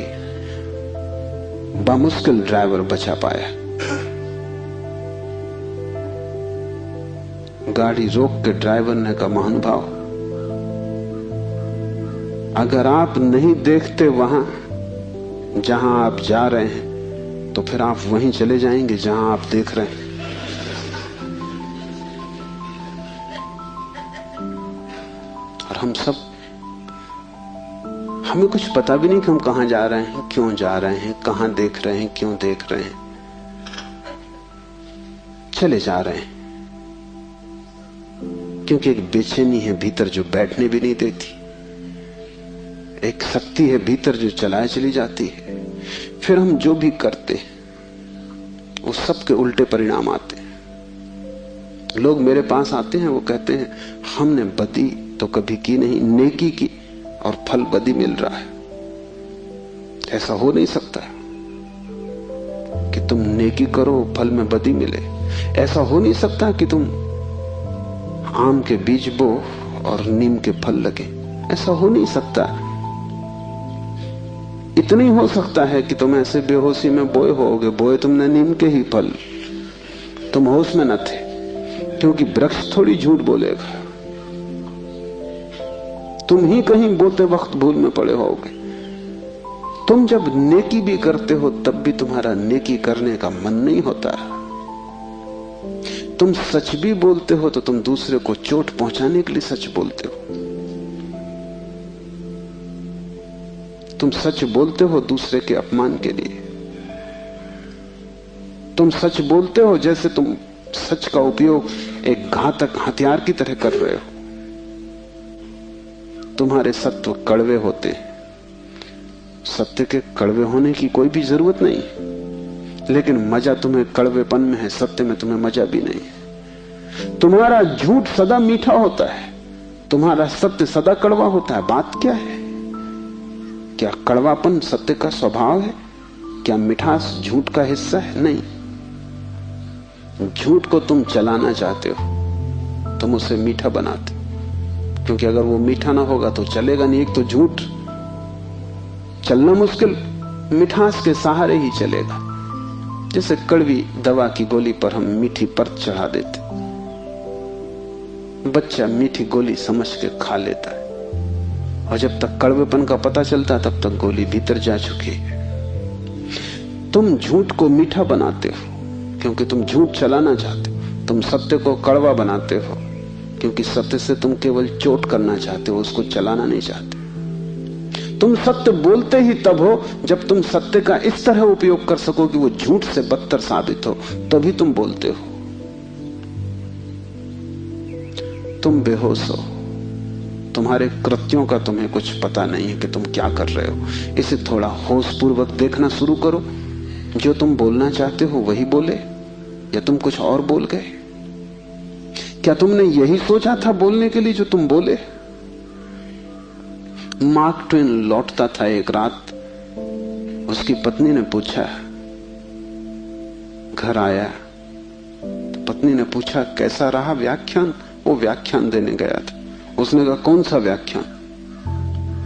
बामुश्किल ड्राइवर बचा पाया। गाड़ी रोक के ड्राइवर ने कहा, महानुभाव, अगर आप नहीं देखते वहां जहां आप जा रहे हैं तो फिर आप वहीं चले जाएंगे जहां आप देख रहे हैं। और हम सब, हमें कुछ पता भी नहीं कि हम कहां जा रहे हैं, क्यों जा रहे हैं, कहां देख रहे हैं, क्यों देख रहे हैं, चले जा रहे हैं। क्योंकि एक बेचैनी है भीतर जो बैठने भी नहीं देती, एक शक्ति है भीतर जो चलाए चली जाती है। फिर हम जो भी करते वो सब के उल्टे परिणाम आते हैं। लोग मेरे पास आते हैं, वो कहते हैं हमने बदी तो कभी की नहीं, नेकी की और फल बदी मिल रहा है। ऐसा हो नहीं सकता कि तुम नेकी करो फल में बदी मिले। ऐसा हो नहीं सकता कि तुम आम के बीज बो और नीम के फल लगे। ऐसा हो नहीं सकता। इतना ही हो सकता है कि तुम ऐसे बेहोशी में बोए होगे, बोए तुमने नीम के ही फल, तुम होश में न थे, क्योंकि वृक्ष थोड़ी झूठ बोलेगा। तुम ही कहीं बोते वक्त भूल में पड़े होगे। तुम जब नेकी भी करते हो तब भी तुम्हारा नेकी करने का मन नहीं होता। तुम सच भी बोलते हो तो तुम दूसरे को चोट पहुंचाने के लिए सच बोलते हो। तुम सच बोलते हो दूसरे के अपमान के लिए। तुम सच बोलते हो जैसे तुम सच का उपयोग एक घातक हथियार की तरह कर रहे हो। तुम्हारे सत्व कड़वे होते, सत्य के कड़वे होने की कोई भी जरूरत नहीं, लेकिन मजा तुम्हें कड़वेपन में है, सत्य में तुम्हें मजा भी नहीं है। तुम्हारा झूठ सदा मीठा होता है, तुम्हारा सत्य सदा कड़वा होता है। बात क्या है? क्या कड़वापन सत्य का स्वभाव है? क्या मिठास झूठ का हिस्सा है? नहीं। झूठ को तुम चलाना चाहते हो, तुम उसे मीठा बनाते हो, क्योंकि अगर वो मीठा ना होगा तो चलेगा नहीं। एक तो झूठ चलना मुश्किल, मिठास के सहारे ही चलेगा। जैसे कड़वी दवा की गोली पर हम मीठी परत चढ़ा देते, बच्चा मीठी गोली समझ के खा लेता है, और जब तक कड़वेपन का पता चलता है तब तक गोली भीतर जा चुकी है। तुम झूठ को मीठा बनाते हो क्योंकि तुम झूठ चलाना चाहते हो। तुम सत्य को कड़वा बनाते हो क्योंकि सत्य से तुम केवल चोट करना चाहते हो, उसको चलाना नहीं चाहते। तुम सत्य बोलते ही तब हो जब तुम सत्य का इस तरह उपयोग कर सको कि वो झूठ से बदतर साबित हो, तभी तुम बोलते हो। तुम बेहोश हो, तुम्हारे कृत्यों का तुम्हें कुछ पता नहीं है कि तुम क्या कर रहे हो। इसे थोड़ा होशपूर्वक देखना शुरू करो। जो तुम बोलना चाहते हो वही बोले या तुम कुछ और बोल गए? क्या तुमने यही सोचा था बोलने के लिए जो तुम बोले? मार्क ट्वेन लौटता था एक रात। उसकी पत्नी ने पूछा, घर आया तो पत्नी ने पूछा कैसा रहा व्याख्यान? वो व्याख्यान देने गया था। उसने कहा कौन सा व्याख्यान?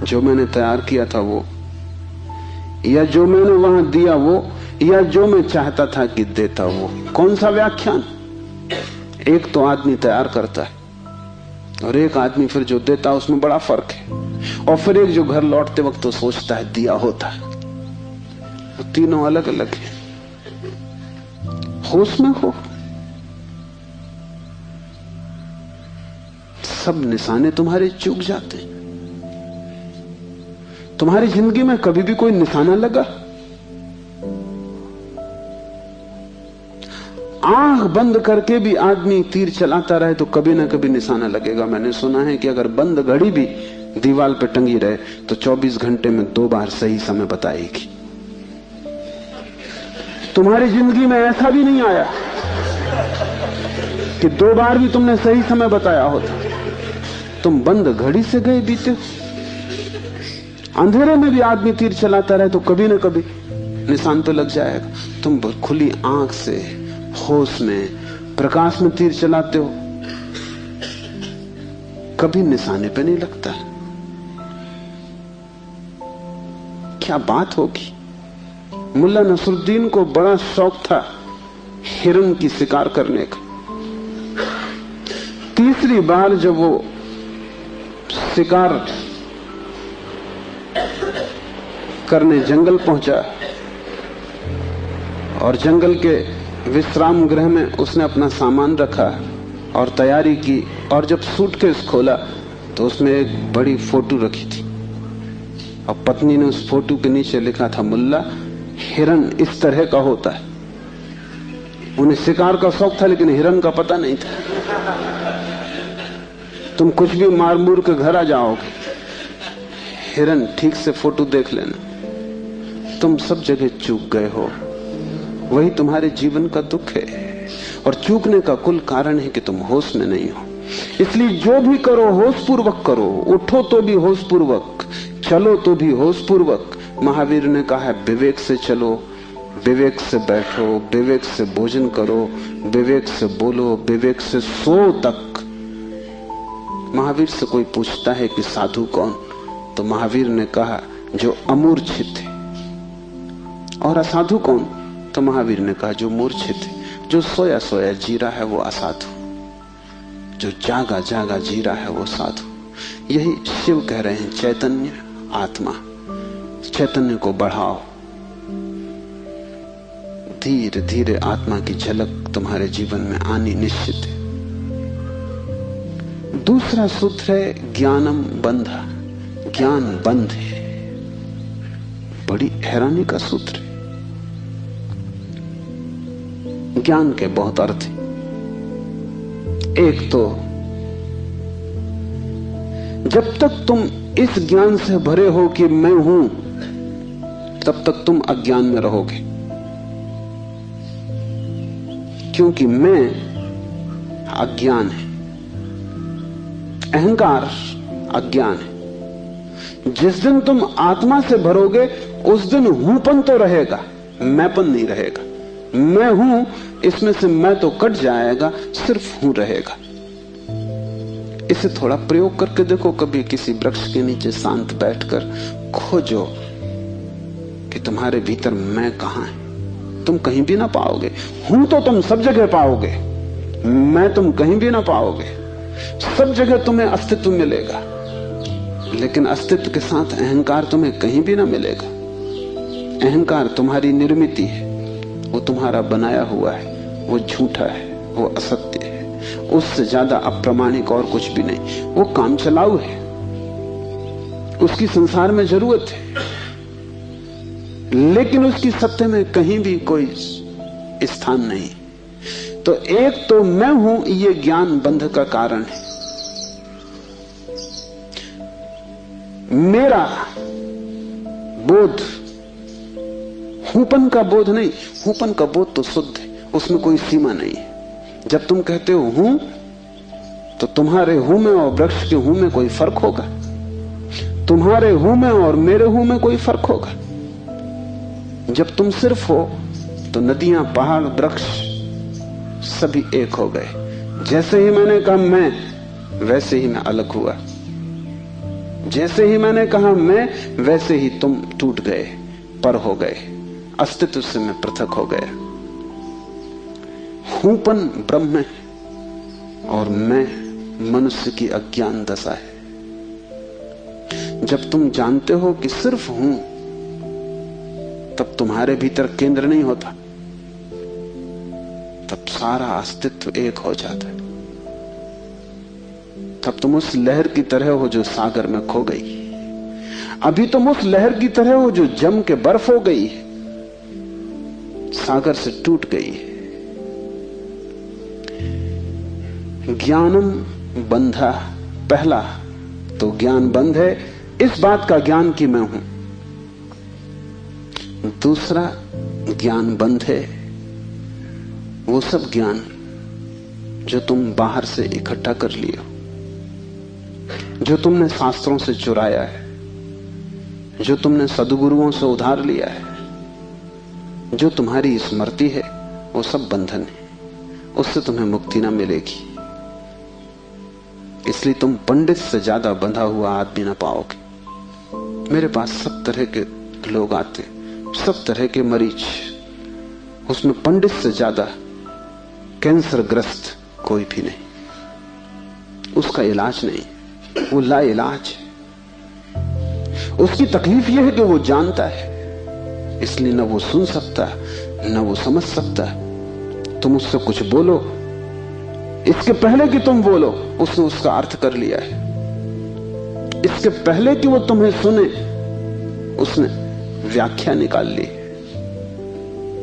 जो मैंने तैयार किया था वो, या जो मैंने वहां दिया वो, या जो मैं चाहता था कि देता वो? कौन सा व्याख्यान? एक तो आदमी तैयार करता है और एक आदमी फिर जो देता है, उसमें बड़ा फर्क है। और फिर एक जो घर लौटते वक्त तो सोचता है दिया होता है। वो तीनों अलग अलग हैं। होश में हो। सब निशाने तुम्हारे चूक जाते हैं। तुम्हारी जिंदगी में कभी भी कोई निशाना लगा? आंख बंद करके भी आदमी तीर चलाता रहे तो कभी ना कभी निशाना लगेगा। मैंने सुना है कि अगर बंद घड़ी भी दीवार पे टंगी रहे तो 24 घंटे में 2 बार सही समय बताएगी। तुम्हारी जिंदगी में ऐसा भी नहीं आया कि 2 बार भी तुमने सही समय बताया होता। तुम बंद घड़ी से गए बीते। अंधेरे में भी आदमी तीर चलाता रहे तो कभी ना कभी निशान पे लग जाएगा। तुम खुली आंख से होश में प्रकाश में तीर चलाते हो, कभी निशाने पे नहीं लगता। क्या बात होगी? मुल्ला नसरुद्दीन को बड़ा शौक था हिरन की शिकार करने का। तीसरी बार जब वो शिकार करने जंगल पहुंचा और जंगल के विश्राम गृह में उसने अपना सामान रखा और तैयारी की, और जब सूटकेस खोला तो उसमें एक बड़ी फोटो रखी थी और पत्नी ने उस फोटो के नीचे लिखा था, मुल्ला हिरन इस तरह का होता है। उन्हें शिकार का शौक था लेकिन हिरन का पता नहीं था। तुम कुछ भी मार मूर के घर आ जाओगे, हिरन ठीक से फोटो देख लेना। तुम सब जगह चूक गए हो। वही तुम्हारे जीवन का दुख है और चूकने का कुल कारण है कि तुम होश में नहीं हो। इसलिए जो भी करो होशपूर्वक करो। उठो तो भी होशपूर्वक, चलो तो भी होशपूर्वक। महावीर ने कहा है विवेक से चलो, विवेक से बैठो, विवेक से भोजन करो, विवेक से बोलो, विवेक से सो तक। महावीर से कोई पूछता है कि साधु कौन, तो महावीर ने कहा जो अमूर्छित है। और असाधु कौन, तो महावीर ने कहा जो मूर्छित है। जो सोया सोया जी रहा है वो असाधु, जो जागा जागा जी रहा है वो साधु। यही शिव कह रहे हैं, चैतन्य आत्मा। चैतन्य को बढ़ाओ। धीरे धीरे आत्मा की झलक तुम्हारे जीवन में आनी निश्चित है। दूसरा सूत्र है ज्ञानम बंधा। ज्ञान बंध है। बड़ी हैरानी का सूत्र है। ज्ञान के बहुत अर्थ हैं। एक तो जब तक तुम इस ज्ञान से भरे हो कि मैं हूं, तब तक तुम अज्ञान में रहोगे, क्योंकि मैं अज्ञान है, अहंकार अज्ञान है। जिस दिन तुम आत्मा से भरोगे उस दिन हूंपन तो रहेगा, मैंपन नहीं रहेगा। मैं हूं, इसमें से मैं तो कट जाएगा, सिर्फ हूं रहेगा। इसे थोड़ा प्रयोग करके देखो। कभी किसी वृक्ष के नीचे शांत बैठकर खोजो कि तुम्हारे भीतर मैं कहां है। तुम कहीं भी ना पाओगे। हूं तो तुम सब जगह पाओगे, मैं तुम कहीं भी ना पाओगे। सब जगह तुम्हें अस्तित्व मिलेगा, लेकिन अस्तित्व के साथ अहंकार तुम्हें कहीं भी ना मिलेगा। अहंकार तुम्हारी निर्मित है, वो तुम्हारा बनाया हुआ है, वो झूठा है, वो असत्य है, उससे ज्यादा अप्रामाणिक और कुछ भी नहीं। वो काम चलाऊ है, उसकी संसार में जरूरत है, लेकिन उसकी सत्य में कहीं भी कोई स्थान नहीं। तो एक तो मैं हूं, ये ज्ञान बंध का कारण है। मेरा बोध, हूपन का बोध नहीं। हूपन का बोध तो शुद्ध है, उसमें कोई सीमा नहीं है। जब तुम कहते हो हूं, तो तुम्हारे हूं में और वृक्ष के हूं में कोई फर्क होगा? तुम्हारे हूं में और मेरे हूं में कोई फर्क होगा? जब तुम सिर्फ हो तो नदियां, पहाड़, वृक्ष सभी एक हो गए। जैसे ही मैंने कहा मैं, वैसे ही मैं अलग हुआ। जैसे ही मैंने कहा मैं, वैसे ही तुम टूट गए, पर हो गए, अस्तित्व से मैं पृथक हो गया। हूपन ब्रह्म है और मैं मनुष्य की अज्ञान दशा है। जब तुम जानते हो कि सिर्फ हूं, तब तुम्हारे भीतर केंद्र नहीं होता, तब सारा अस्तित्व एक हो जाता है। तब तुम उस लहर की तरह हो जो सागर में खो गई। अभी तुम उस लहर की तरह हो जो जम के बर्फ हो गई, सागर से टूट गई। ज्ञानम बंधा, पहला तो ज्ञान बंध है, इस बात का ज्ञान कि मैं हूं। दूसरा ज्ञान बंध है वो सब ज्ञान जो तुम बाहर से इकट्ठा कर लिए हो, जो तुमने शास्त्रों से चुराया है, जो तुमने सद्गुरुओं से उधार लिया है, जो तुम्हारी स्मृति है, वो सब बंधन है। उससे तुम्हें मुक्ति ना मिलेगी। इसलिए तुम पंडित से ज्यादा बंधा हुआ आदमी ना पाओगे। मेरे पास सब तरह के लोग आते, सब तरह के मरीज, उसमें पंडित से ज्यादा कैंसर ग्रस्त कोई भी नहीं। उसका इलाज नहीं, वो ला इलाज है। उसकी तकलीफ यह है कि वो जानता है, इसलिए न वो सुन सकता न वो समझ सकता। तुम उससे कुछ बोलो, इसके पहले कि तुम बोलो उसने उसका अर्थ कर लिया है। इसके पहले कि वो तुम्हें सुने उसने व्याख्या निकाल ली।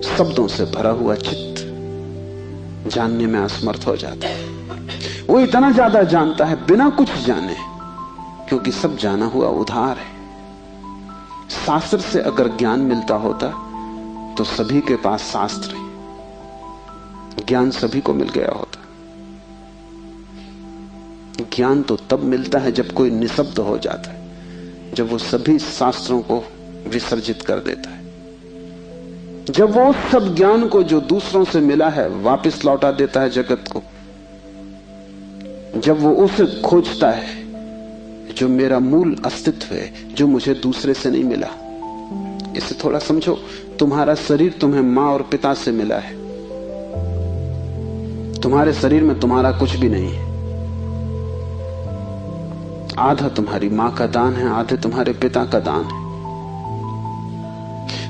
शब्दों से भरा हुआ चित्त जानने में असमर्थ हो जाता है। वो इतना ज्यादा जानता है बिना कुछ जाने, क्योंकि सब जाना हुआ उधार है। शास्त्र से अगर ज्ञान मिलता होता तो सभी के पास शास्त्र है, ज्ञान सभी को मिल गया होता। ज्ञान तो तब मिलता है जब कोई निशब्द हो जाता है, जब वो सभी शास्त्रों को विसर्जित कर देता है, जब वो उस सब ज्ञान को जो दूसरों से मिला है वापस लौटा देता है जगत को, जब वो उसे खोजता है जो मेरा मूल अस्तित्व है, जो मुझे दूसरे से नहीं मिला। इसे थोड़ा समझो, तुम्हारा शरीर तुम्हें मां और पिता से मिला है। तुम्हारे शरीर में तुम्हारा कुछ भी नहीं है। आधा तुम्हारी मां का दान है, आधे तुम्हारे पिता का दान है।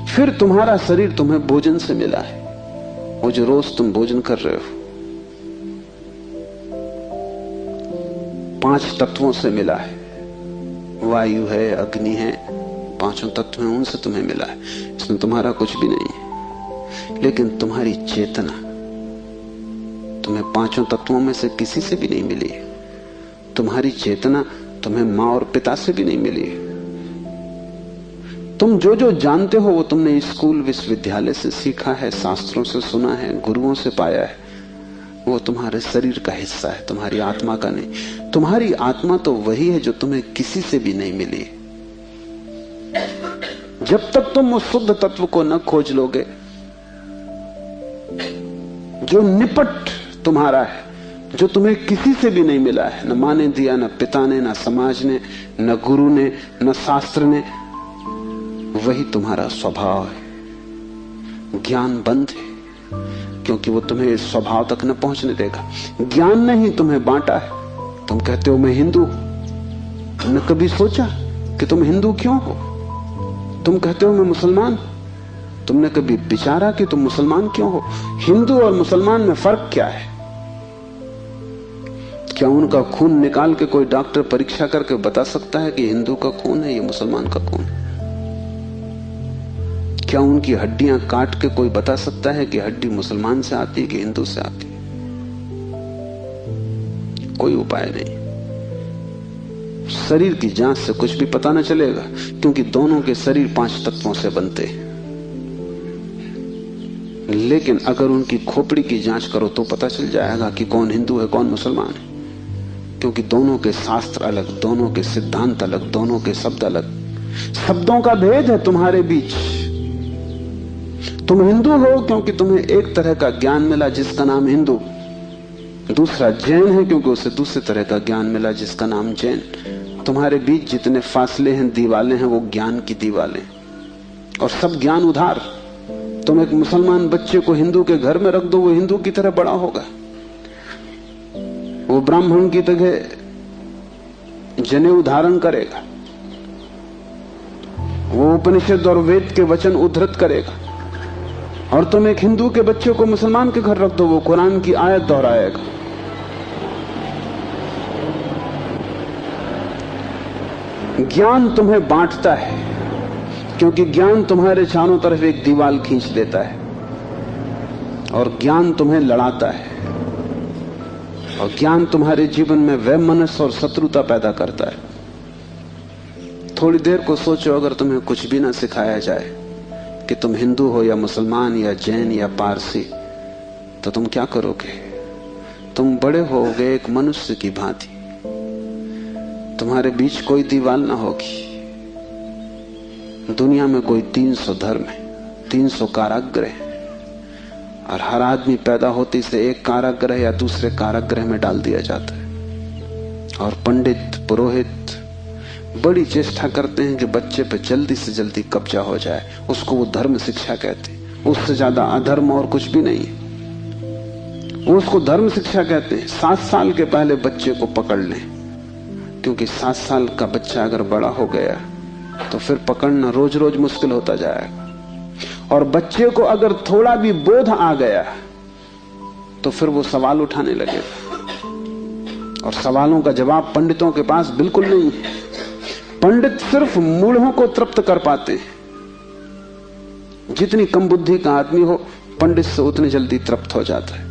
फिर तुम्हारा शरीर तुम्हें भोजन से मिला है, वो जो रोज तुम भोजन कर रहे हो। 5 तत्वों से मिला है, वायु है, अग्नि है, 5 तत्व हैं, उनसे तुम्हें मिला है। इसमें तुम्हारा कुछ भी नहीं है। लेकिन तुम्हारी चेतना तुम्हें 5 तत्वों में से किसी से भी नहीं मिली है। तुम्हारी चेतना तुम्हें मां और पिता से भी नहीं मिली है। तुम जो जो जानते हो वो तुमने स्कूल विश्वविद्यालय से सीखा है, शास्त्रों से सुना है, गुरुओं से पाया है। वो तुम्हारे शरीर का हिस्सा है, तुम्हारी आत्मा का नहीं। तुम्हारी आत्मा तो वही है जो तुम्हें किसी से भी नहीं मिली। जब तक तुम उस शुद्ध तत्व को न खोज लोगे जो निपट तुम्हारा है, जो तुम्हें किसी से भी नहीं मिला है, न माँ ने दिया, न पिता ने, न समाज ने, न गुरु ने, न शास्त्र ने, वही तुम्हारा स्वभाव है। ज्ञान बंद है क्योंकि वो तुम्हें इस स्वभाव तक न पहुंचने देगा। ज्ञान ने ही तुम्हें बांटा है। तुम कहते हो मैं हिंदू, तुमने कभी सोचा कि तुम हिंदू क्यों हो? तुम कहते हो मैं मुसलमान, तुमने कभी विचारा कि तुम मुसलमान क्यों हो? हिंदू और मुसलमान में फर्क क्या है? क्या उनका खून निकाल के कोई डॉक्टर परीक्षा करके बता सकता है कि हिंदू का खून है, ये मुसलमान का खून है? क्या उनकी हड्डियां काट के कोई बता सकता है कि हड्डी मुसलमान से आती है कि हिंदू से आती है? कोई उपाय नहीं। शरीर की जांच से कुछ भी पता न चलेगा, क्योंकि दोनों के शरीर 5 तत्वों से बनते हैं। लेकिन अगर उनकी खोपड़ी की जांच करो तो पता चल जाएगा कि कौन हिंदू है कौन मुसलमान है, क्योंकि दोनों के शास्त्र अलग, दोनों के सिद्धांत अलग, दोनों के शब्द अलग। शब्दों का भेद है तुम्हारे बीच। तुम हिंदू हो क्योंकि तुम्हें एक तरह का ज्ञान मिला जिसका नाम हिंदू, दूसरा जैन है क्योंकि उसे दूसरे तरह का ज्ञान मिला जिसका नाम जैन। तुम्हारे बीच जितने फासले हैं, दीवालें हैं, वो ज्ञान की दीवालें, और सब ज्ञान उधार। तुम एक मुसलमान बच्चे को हिंदू के घर में रख दो, वो हिंदू की तरह बड़ा होगा। वो ब्राह्मण की तरह जनेऊ धारण करेगा, वो उपनिषद और वेद के वचन उद्धृत करेगा। और तुम एक हिंदू के बच्चे को मुसलमान के घर रख दो, वो कुरान की आयत दोहराएगा। ज्ञान तुम्हें बांटता है, क्योंकि ज्ञान तुम्हारे चारों तरफ एक दीवार खींच देता है, और ज्ञान तुम्हें लड़ाता है, और ज्ञान तुम्हारे जीवन में वैमनस्य और शत्रुता पैदा करता है। थोड़ी देर को सोचो, अगर तुम्हें कुछ भी ना सिखाया जाए कि तुम हिंदू हो या मुसलमान या जैन या पारसी, तो तुम क्या करोगे? तुम बड़े होगे एक मनुष्य की भांति। तुम्हारे बीच कोई दीवार ना होगी। दुनिया में कोई 300 धर्म है, 300 कारागृह, और हर आदमी पैदा होते से एक कारागृह या दूसरे कारागृह में डाल दिया जाता है। और पंडित पुरोहित बड़ी चेष्टा करते हैं कि बच्चे पे जल्दी से जल्दी कब्जा हो जाए। उसको वो धर्म शिक्षा कहते हैं। उससे ज्यादा अधर्म और कुछ भी नहीं है। वो उसको धर्म शिक्षा कहते हैं। 7 साल के पहले बच्चे को पकड़ लें, क्योंकि 7 साल का बच्चा अगर बड़ा हो गया तो फिर पकड़ना रोज रोज मुश्किल होता जाएगा। और बच्चे को अगर थोड़ा भी बोध आ गया तो फिर वो सवाल उठाने लगेगा, और सवालों का जवाब पंडितों के पास बिल्कुल नहीं है। पंडित सिर्फ मूढ़ों को तृप्त कर पाते हैं। जितनी कम बुद्धि का आदमी हो, पंडित से उतनी जल्दी तृप्त हो जाता है।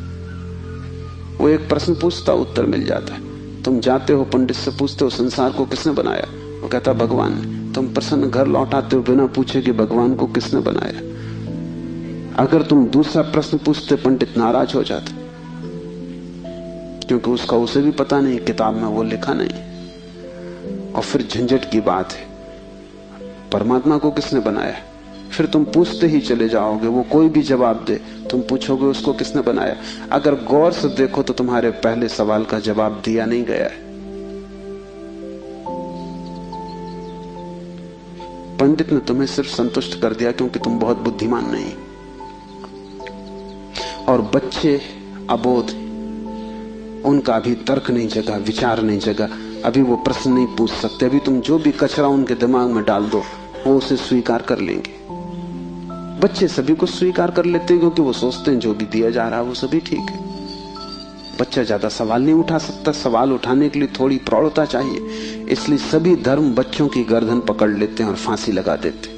वो एक प्रश्न पूछता, उत्तर मिल जाता है। तुम जाते हो पंडित से पूछते हो संसार को किसने बनाया, वो कहता भगवान ने। तुम प्रसन्न घर लौट आते हो बिना पूछे कि भगवान को किसने बनाया। अगर तुम दूसरा प्रश्न पूछते, पंडित नाराज हो जाता, क्योंकि उसका उसे भी पता नहीं, किताब में वो लिखा नहीं। और फिर झंझट की बात है, परमात्मा को किसने बनाया। फिर तुम पूछते ही चले जाओगे, वो कोई भी जवाब दे, तुम पूछोगे उसको किसने बनाया। अगर गौर से देखो तो तुम्हारे पहले सवाल का जवाब दिया नहीं गया है। पंडित ने तुम्हें सिर्फ संतुष्ट कर दिया क्योंकि तुम बहुत बुद्धिमान नहीं। और बच्चे अबोध, उनका अभी तर्क नहीं जगा, विचार नहीं जगा, अभी वो प्रश्न नहीं पूछ सकते। अभी तुम जो भी कचरा उनके दिमाग में डाल दो, वो उसे स्वीकार कर लेंगे। बच्चे सभी को स्वीकार कर लेते हैं क्योंकि वो सोचते हैं जो भी दिया जा रहा है वो सभी ठीक है। बच्चा ज्यादा सवाल नहीं उठा सकता, सवाल उठाने के लिए थोड़ी प्रौढ़ता चाहिए। इसलिए सभी धर्म बच्चों की गर्दन पकड़ लेते हैं और फांसी लगा देते।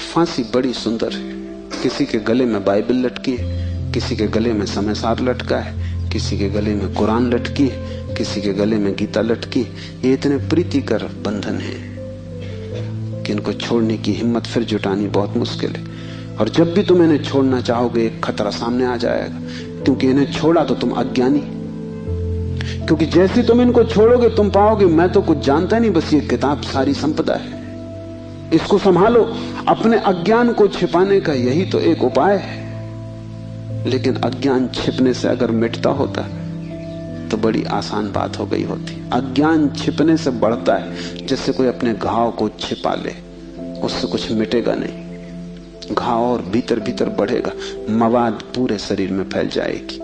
फांसी बड़ी सुंदर है। किसी के गले में बाइबल लटकी है, किसी के गले में समयसार लटका है, किसी के गले में कुरान लटकी है, किसी के गले में गीता लटकी। ये इतने प्रीतिकर बंधन है कि इनको छोड़ने की हिम्मत फिर जुटानी बहुत मुश्किल है। और जब भी तुम इन्हें छोड़ना चाहोगे, एक खतरा सामने आ जाएगा, क्योंकि इन्हें छोड़ा तो तुम अज्ञानी। क्योंकि जैसे तुम इनको छोड़ोगे तुम पाओगे मैं तो कुछ जानता नहीं, बस ये किताब सारी संपदा है, इसको संभालो। अपने अज्ञान को छिपाने का यही तो एक उपाय है। लेकिन अज्ञान छिपने से अगर मिटता होता तो बड़ी आसान बात हो गई होती। अज्ञान छिपने से बढ़ता है, जैसे कोई अपने घाव को छिपा ले, उससे कुछ मिटेगा नहीं। घाव और भीतर भीतर बढ़ेगा, मवाद पूरे शरीर में फैल जाएगी।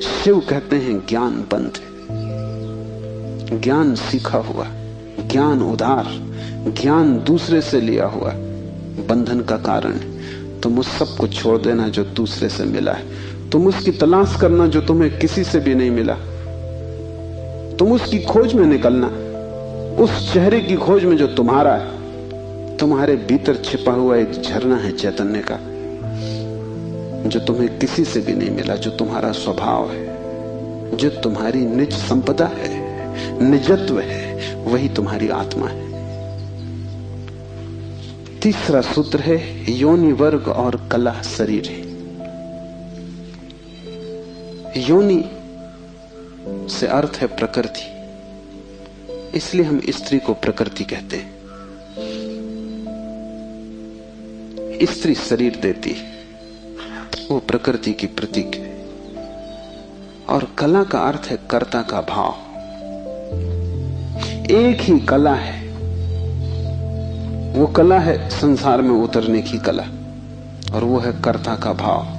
शिव कहते हैं ज्ञान बंद है, ज्ञान सीखा हुआ, ज्ञान उधार, ज्ञान दूसरे से लिया हुआ बंधन का कारण है। तुम उस सब को छोड़ देना जो दूसरे से मिला है। तुम उसकी तलाश करना जो तुम्हें किसी से भी नहीं मिला। तुम उसकी खोज में निकलना, उस चेहरे की खोज में जो तुम्हारा है। तुम्हारे भीतर छिपा हुआ एक झरना है चैतन्य का, जो तुम्हें किसी से भी नहीं मिला, जो तुम्हारा स्वभाव है, जो तुम्हारी निज संपदा है, है, निजत्व है, वही तुम्हारी आत्मा है। तीसरा सूत्र है योनि वर्ग और कला शरीर है। योनि से अर्थ है प्रकृति, इसलिए हम स्त्री को प्रकृति कहते हैं। स्त्री शरीर देती है, वो प्रकृति की प्रतीक है। और कला का अर्थ है कर्ता का भाव। एक ही कला है, वो कला है संसार में उतरने की कला, और वो है कर्ता का भाव।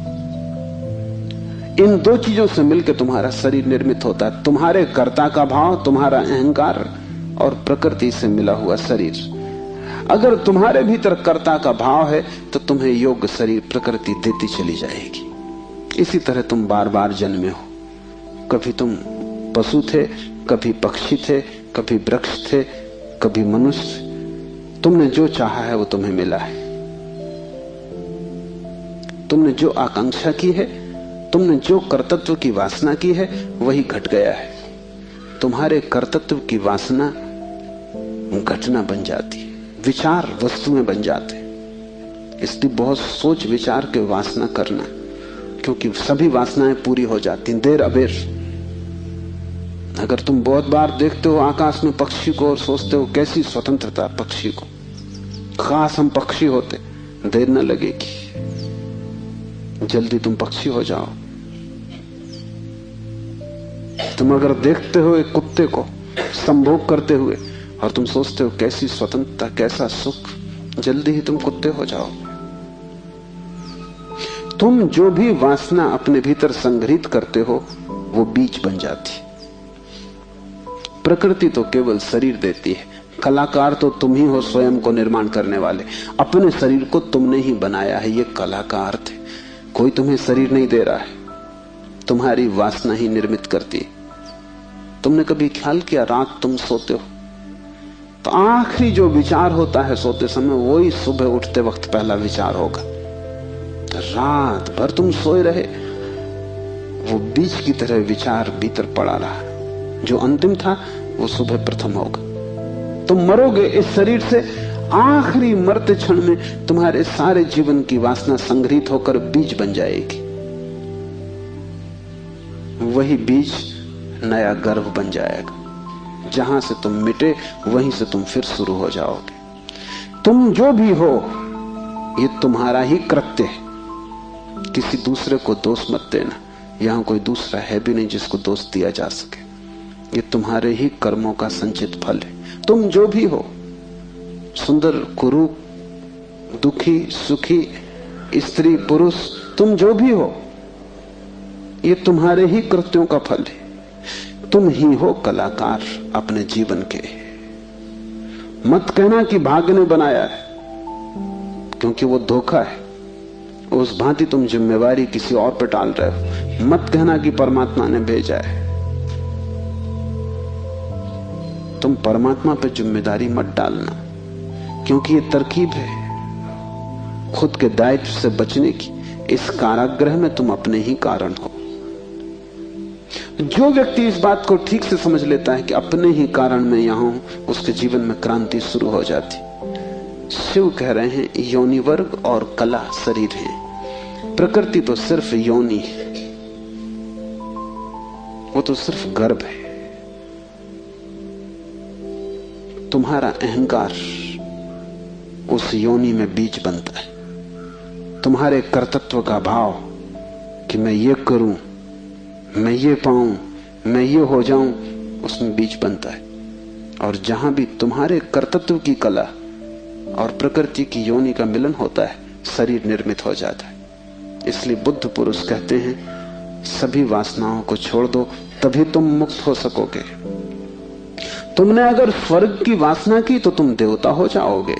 इन दो चीजों से मिलकर तुम्हारा शरीर निर्मित होता है। तुम्हारे कर्ता का भाव, तुम्हारा अहंकार, और प्रकृति से मिला हुआ शरीर। अगर तुम्हारे भीतर कर्ता का भाव है तो तुम्हें योग्य शरीर प्रकृति देती चली जाएगी। इसी तरह तुम बार बार जन्मे हो। कभी तुम पशु थे, कभी पक्षी थे, कभी वृक्ष थे, कभी मनुष्य। तुमने जो चाहा है वो तुम्हें मिला है। तुमने जो आकांक्षा की है, तुमने जो कर्तृत्व की वासना की है, वही घट गया है। तुम्हारे कर्तृत्व की वासना घटना बन जाती है, विचार वस्तुएं बन जाते। इसलिए बहुत सोच विचार के वासना करना, क्योंकि सभी वासनाएं पूरी हो जाती देर अबेर। अगर तुम बहुत बार देखते हो आकाश में पक्षी को और सोचते हो कैसी स्वतंत्रता पक्षी को, खास हम पक्षी होते, देर न लगेगी, जल्दी तुम पक्षी हो जाओ। तुम अगर देखते हो एक कुत्ते को संभोग करते हुए और तुम सोचते हो कैसी स्वतंत्रता, कैसा सुख, जल्दी ही तुम कुत्ते हो जाओ। तुम जो भी वासना अपने भीतर संग्रहित करते हो वो बीज बन जाती। प्रकृति तो केवल शरीर देती है, कलाकार तो तुम ही हो, स्वयं को निर्माण करने वाले। अपने शरीर को तुमने ही बनाया है, ये कला का अर्थ है। कोई तुम्हें शरीर नहीं दे रहा है, तुम्हारी वासना ही निर्मित करती है। तुमने कभी ख्याल किया, रात तुम सोते हो तो आखिरी जो विचार होता है सोते समय, वही सुबह उठते वक्त पहला विचार होगा। रात भर तुम सोए रहे, वो बीज की तरह विचार भीतर पड़ा रहा, जो अंतिम था वो सुबह प्रथम होगा। तुम मरोगे इस शरीर से, आखिरी मरते क्षण में तुम्हारे सारे जीवन की वासना संग्रहित होकर बीज बन जाएगी। वही बीज नया गर्भ बन जाएगा। जहां से तुम मिटे वहीं से तुम फिर शुरू हो जाओगे। तुम जो भी हो ये तुम्हारा ही कृत्य है, किसी दूसरे को दोष मत देना। यहां कोई दूसरा है भी नहीं जिसको दोष दिया जा सके। ये तुम्हारे ही कर्मों का संचित फल है। तुम जो भी हो, सुंदर कुरूप, दुखी सुखी, स्त्री पुरुष, तुम जो भी हो, ये तुम्हारे ही कृत्यों का फल है। तुम ही हो कलाकार अपने जीवन के। मत कहना कि भाग्य ने बनाया है, क्योंकि वो धोखा है। उस भांति तुम जिम्मेवारी किसी और पर टाल रहे हो। मत कहना कि परमात्मा ने भेजा है। तुम परमात्मा पर जिम्मेदारी मत डालना, क्योंकि ये तरकीब है खुद के दायित्व से बचने की। इस कारागृह में तुम अपने ही कारण हो। जो व्यक्ति इस बात को ठीक से समझ लेता है कि अपने ही कारण मैं यहां हूं, उसके जीवन में क्रांति शुरू हो जाती। शिव कह रहे हैं योनि वर्ग और कला शरीर है। प्रकृति तो सिर्फ योनि है, वो तो सिर्फ गर्भ है। तुम्हारा अहंकार उस योनि में बीज बनता है। तुम्हारे कर्तृत्व का भाव कि मैं ये करूं, मैं ये पाऊं, मैं ये हो जाऊं, उसमें बीज बनता है। और जहां भी तुम्हारे कर्तृत्व की कला और प्रकृति की योनि का मिलन होता है, शरीर निर्मित हो जाता है। इसलिए बुद्ध पुरुष कहते हैं सभी वासनाओं को छोड़ दो, तभी तुम मुक्त हो सकोगे। तुमने अगर स्वर्ग की वासना की तो तुम देवता हो जाओगे,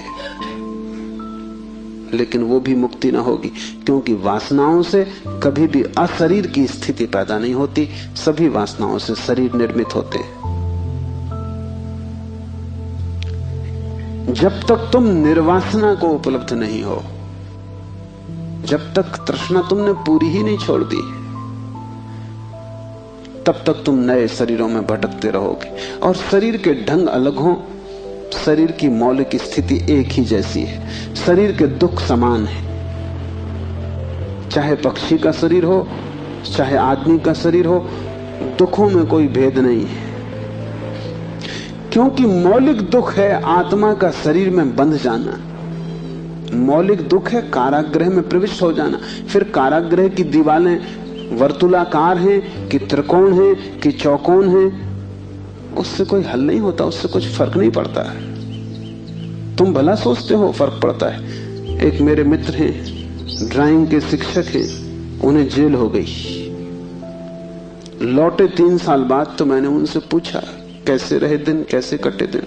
लेकिन वो भी मुक्ति ना होगी, क्योंकि वासनाओं से कभी भी अशरीर की स्थिति पैदा नहीं होती। सभी वासनाओं से शरीर निर्मित होते हैं। जब तक तुम निर्वासना को उपलब्ध नहीं हो, जब तक तृष्णा तुमने पूरी ही नहीं छोड़ दी, तब तक तुम नए शरीरों में भटकते रहोगे। और शरीर के ढंग अलग हों, शरीर की मौलिक स्थिति एक ही जैसी है। शरीर के दुख समान है, चाहे पक्षी का शरीर हो चाहे आदमी का शरीर हो, दुखों में कोई भेद नहीं है। क्योंकि मौलिक दुख है आत्मा का शरीर में बंध जाना। मौलिक दुख है कारागृह में प्रविष्ट हो जाना। फिर कारागृह की दीवारें वर्तुलाकार हैं कि त्रिकोण हैं कि चौकोन हैं, उससे कोई हल नहीं होता, उससे कुछ फर्क नहीं पड़ता है। तुम भला सोचते हो फर्क पड़ता है। एक मेरे मित्र हैं, ड्राइंग के शिक्षक हैं, उन्हें जेल हो गई। लौटे 3 साल बाद तो मैंने उनसे पूछा कैसे रहे दिन, कैसे कटे दिन।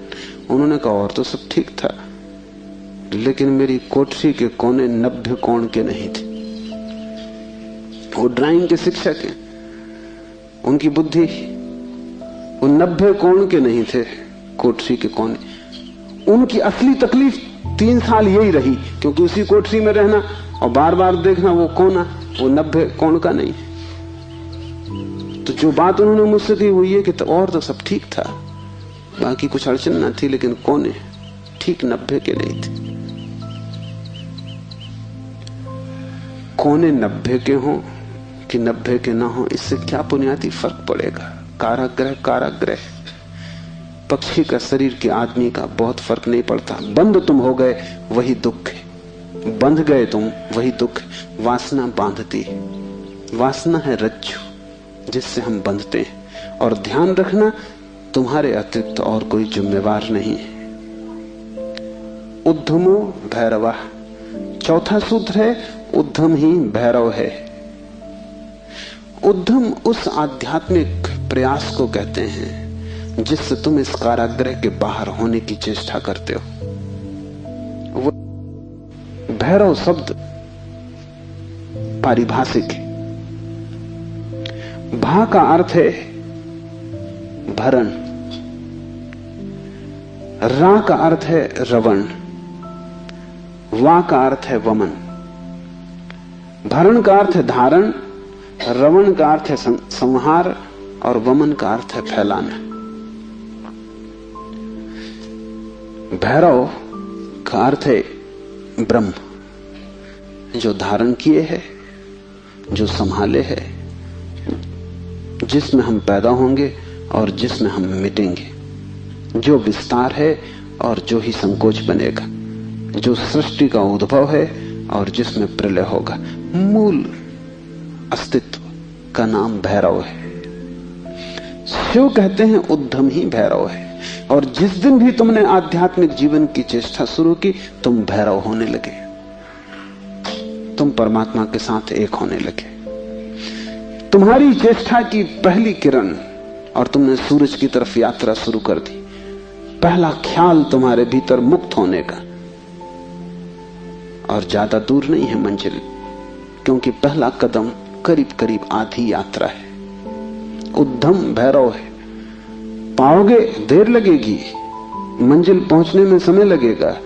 उन्होंने कहा और तो सब ठीक था, लेकिन मेरी कोठरी के कोने 90 कोण के नहीं थे। वो ड्राइंग के शिक्षक हैं, उनकी बुद्धि वो 90 कोण के नहीं थे कोठरी के कोने। उनकी असली तकलीफ 3 साल यही रही, क्योंकि उसी कोठरी में रहना और बार बार देखना वो कोना, वो 90 कोण का नहीं। तो जो बात उन्होंने मुझसे कही वो ये कि तो और तो सब ठीक था, बाकी कुछ अड़चन ना थी, लेकिन कोने ठीक 90 के नहीं थे। कोने 90 के हों कि 90 के ना हो, इससे क्या बुनियादी फर्क पड़ेगा। कारागृह कारागृह, पक्षी का शरीर के आदमी का बहुत फर्क नहीं पड़ता। बंद तुम हो गए वही दुख है, बंध गए तुम वही दुख है। वासना बांधती है, वासना है रज्जु जिससे हम बंधते हैं। और ध्यान रखना, तुम्हारे अतिरिक्त और कोई जिम्मेवार नहीं है। उद्धमो भैरवा, चौथा सूत्र है उद्धम ही भैरव है। उद्धम उस आध्यात्मिक प्रयास को कहते हैं जिससे तुम इस कारागृह के बाहर होने की चेष्टा करते हो। वो भैरव शब्द पारिभाषिक है। भा का अर्थ है भरण, रा का अर्थ है रवण, वा का अर्थ है वमन। भरण का अर्थ है धारण, रवण का अर्थ है संहार और वमन का अर्थ है फैलाना। भैरव का अर्थ है ब्रह्म, जो धारण किए है, जो संभाले है, जिसमें हम पैदा होंगे और जिसमें हम मिटेंगे, जो विस्तार है और जो ही संकोच बनेगा, जो सृष्टि का उद्भव है और जिसमें प्रलय होगा। मूल अस्तित्व का नाम भैरव है। शिव कहते हैं उद्धम ही भैरव है। और जिस दिन भी तुमने आध्यात्मिक जीवन की चेष्टा शुरू की, तुम भैरव होने लगे, तुम परमात्मा के साथ एक होने लगे। तुम्हारी चेष्टा की पहली किरण और तुमने सूरज की तरफ यात्रा शुरू कर दी। पहला ख्याल तुम्हारे भीतर मुक्त होने का, और ज्यादा दूर नहीं है मंजिल, क्योंकि पहला कदम करीब करीब आधी यात्रा है। उद्धम भैरव है। पाओगे देर लगेगी, मंजिल पहुंचने में समय लगेगा,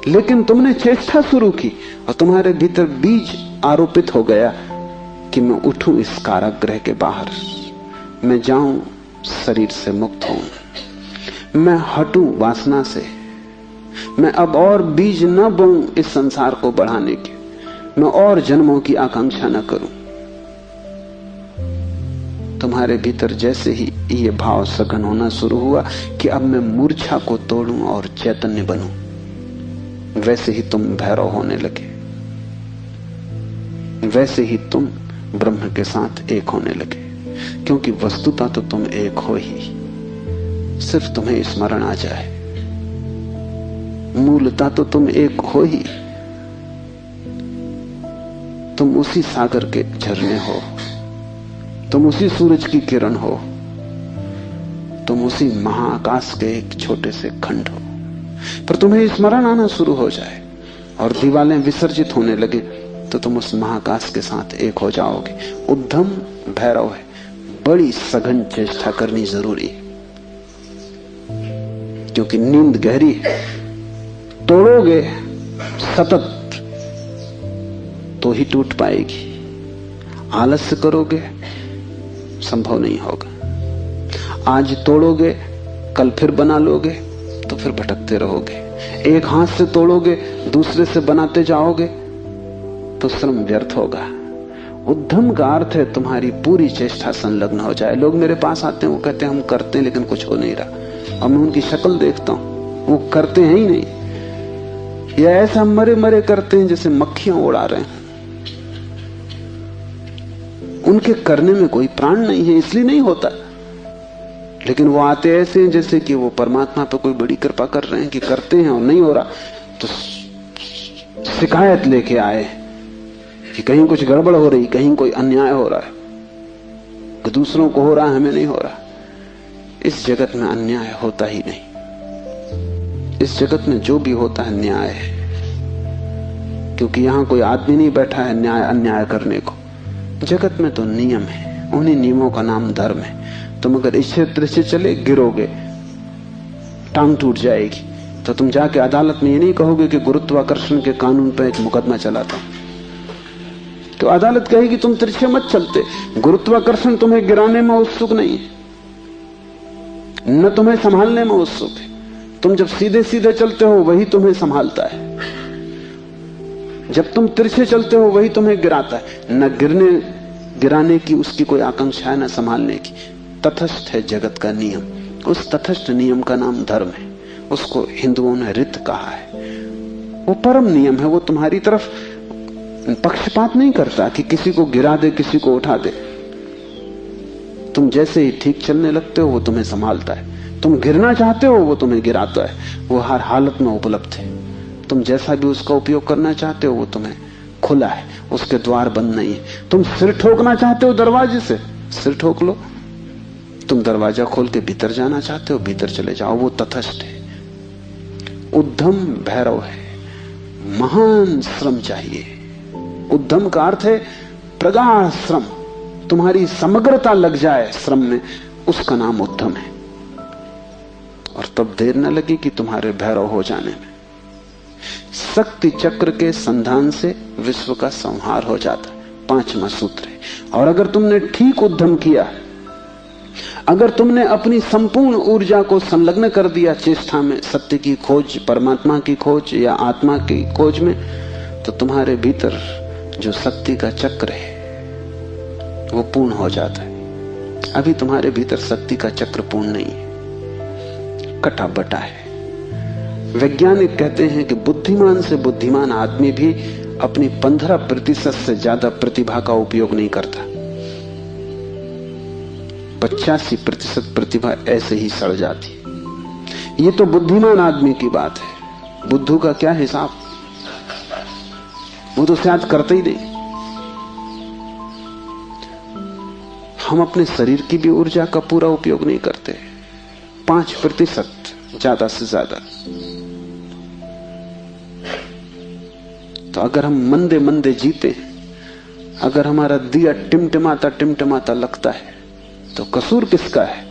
लेकिन तुमने चेष्टा शुरू की और तुम्हारे भीतर बीज आरोपित हो गया कि मैं उठूं इस कारागृह के बाहर, मैं जाऊं शरीर से मुक्त हूं, मैं हटूं वासना से, मैं अब और बीज न बोऊं इस संसार को बढ़ाने के, मैं और जन्मों की आकांक्षा न करूं। तुम्हारे भीतर जैसे ही ये भाव सघन होना शुरू हुआ कि अब मैं मूर्छा को तोड़ूं और चैतन्य बनूं, वैसे ही तुम भैरव होने लगे, वैसे ही तुम ब्रह्म के साथ एक होने लगे। क्योंकि वस्तुतः तो तुम एक हो ही, सिर्फ तुम्हें स्मरण आ जाए। मूलतः तो तुम एक हो ही, तुम उसी सागर के झरने हो, तुम उसी सूरज की किरण हो, तुम उसी महाआकाश के एक छोटे से खंड हो। पर तुम्हें स्मरण आना शुरू हो जाए और दीवारें विसर्जित होने लगे तो तुम उस महाआकाश के साथ एक हो जाओगे। उद्धम भैरव है। बड़ी सघन चेष्टा करनी जरूरी है, क्योंकि नींद गहरी है। तोड़ोगे सतत तो ही टूट पाएगी, आलस्य करोगे संभव नहीं होगा। आज तोड़ोगे कल फिर बना लोगे तो फिर भटकते रहोगे। एक हाथ से तोड़ोगे दूसरे से बनाते जाओगे तो श्रम व्यर्थ होगा। उद्यम का अर्थ है तुम्हारी पूरी चेष्टा संलग्न हो जाए। लोग मेरे पास आते हैं, वो कहते हैं हम करते हैं लेकिन कुछ हो नहीं रहा, और मैं उनकी शक्ल देखता हूं वो करते हैं ही नहीं, या ऐसा मरे मरे करते हैं जैसे मक्खियां उड़ा रहे हैं। उनके करने में कोई प्राण नहीं है, इसलिए नहीं होता। लेकिन वो आते ऐसे हैं जैसे कि वो परमात्मा पे कोई बड़ी कृपा कर रहे हैं कि करते हैं और नहीं हो रहा, तो शिकायत लेके आए कि कहीं कुछ गड़बड़ हो रही, कहीं कोई अन्याय हो रहा है, कि दूसरों को हो रहा है हमें नहीं हो रहा। इस जगत में अन्याय होता ही नहीं। इस जगत में जो भी होता है न्याय है, क्योंकि यहां कोई आदमी नहीं बैठा है न्याय अन्याय करने को। जगत में तो नियम है, उन्हीं नियमों का नाम धर्म है। तुम अगर इस क्षेत्र से चले गिरोगे, टांग टूट जाएगी, तो तुम जाके अदालत में ये नहीं कहोगे कि गुरुत्वाकर्षण के कानून पर एक मुकदमा चलाता हूं, तो अदालत कहेगी तुम तिरछे मत चलते। गुरुत्वाकर्षण तुम्हें गिराने में उत्सुक नहीं है, न तुम्हें संभालने में उत्सुक है। तुम जब सीधे सीधे चलते हो वही तुम्हें संभालता है, जब तुम तिरछे चलते हो वही तुम्हें गिराता है। न गिराने की उसकी कोई आकांक्षा है, न संभालने की। तटस्थ है जगत का नियम, उस तटस्थ नियम का नाम धर्म है। उसको हिंदुओं ने रित कहा है। वो परम नियम है, वो तुम्हारी तरफ पक्षपात नहीं करता कि किसी को गिरा दे किसी को उठा दे। तुम जैसे ही ठीक चलने लगते हो वो तुम्हें संभालता है, तुम गिरना चाहते हो वो तुम्हें गिराता है। वो हर हालत में उपलब्ध है। तुम जैसा भी उसका उपयोग करना चाहते हो वो तुम्हें खुला है, उसके द्वार बंद नहीं है। तुम सिर ठोकना चाहते हो दरवाजे से, सिर ठोक लो। तुम दरवाजा खोल के भीतर जाना चाहते हो, भीतर चले जाओ। वो तटस्थ है। उद्यम भैरव है, महान श्रम चाहिए। उद्यम का अर्थ है प्रगाढ़ श्रम, तुम्हारी समग्रता लग जाए श्रम में, उसका नाम उद्यम है। और तब देर न लगी कि तुम्हारे भैरव हो जाने में। शक्ति चक्र के संधान से विश्व का संहार हो जाता है, 5वां सूत्र है। और अगर तुमने ठीक उद्यम किया, अगर तुमने अपनी संपूर्ण ऊर्जा को संलग्न कर दिया चेष्टा में, सत्य की खोज, परमात्मा की खोज या आत्मा की खोज में, तो तुम्हारे भीतर जो शक्ति का चक्र है वो पूर्ण हो जाता है। अभी तुम्हारे भीतर शक्ति का चक्र पूर्ण नहीं है, कटा बटा है। वैज्ञानिक कहते हैं कि बुद्धिमान से बुद्धिमान आदमी भी अपनी 15% से ज्यादा प्रतिभा का उपयोग नहीं करता। 85% प्रतिभा ऐसे ही सड़ जाती है। ये तो बुद्धिमान आदमी की बात है। बुद्धू का क्या हिसाब, वो तो शायद करते ही नहीं। हम अपने शरीर की भी ऊर्जा का पूरा उपयोग नहीं करते, 5% ज्यादा से ज्यादा। तो अगर हम मंदे मंदे जीते, अगर हमारा दिया टिमटिमाता टिमटिमाता लगता है, तो कसूर किसका है?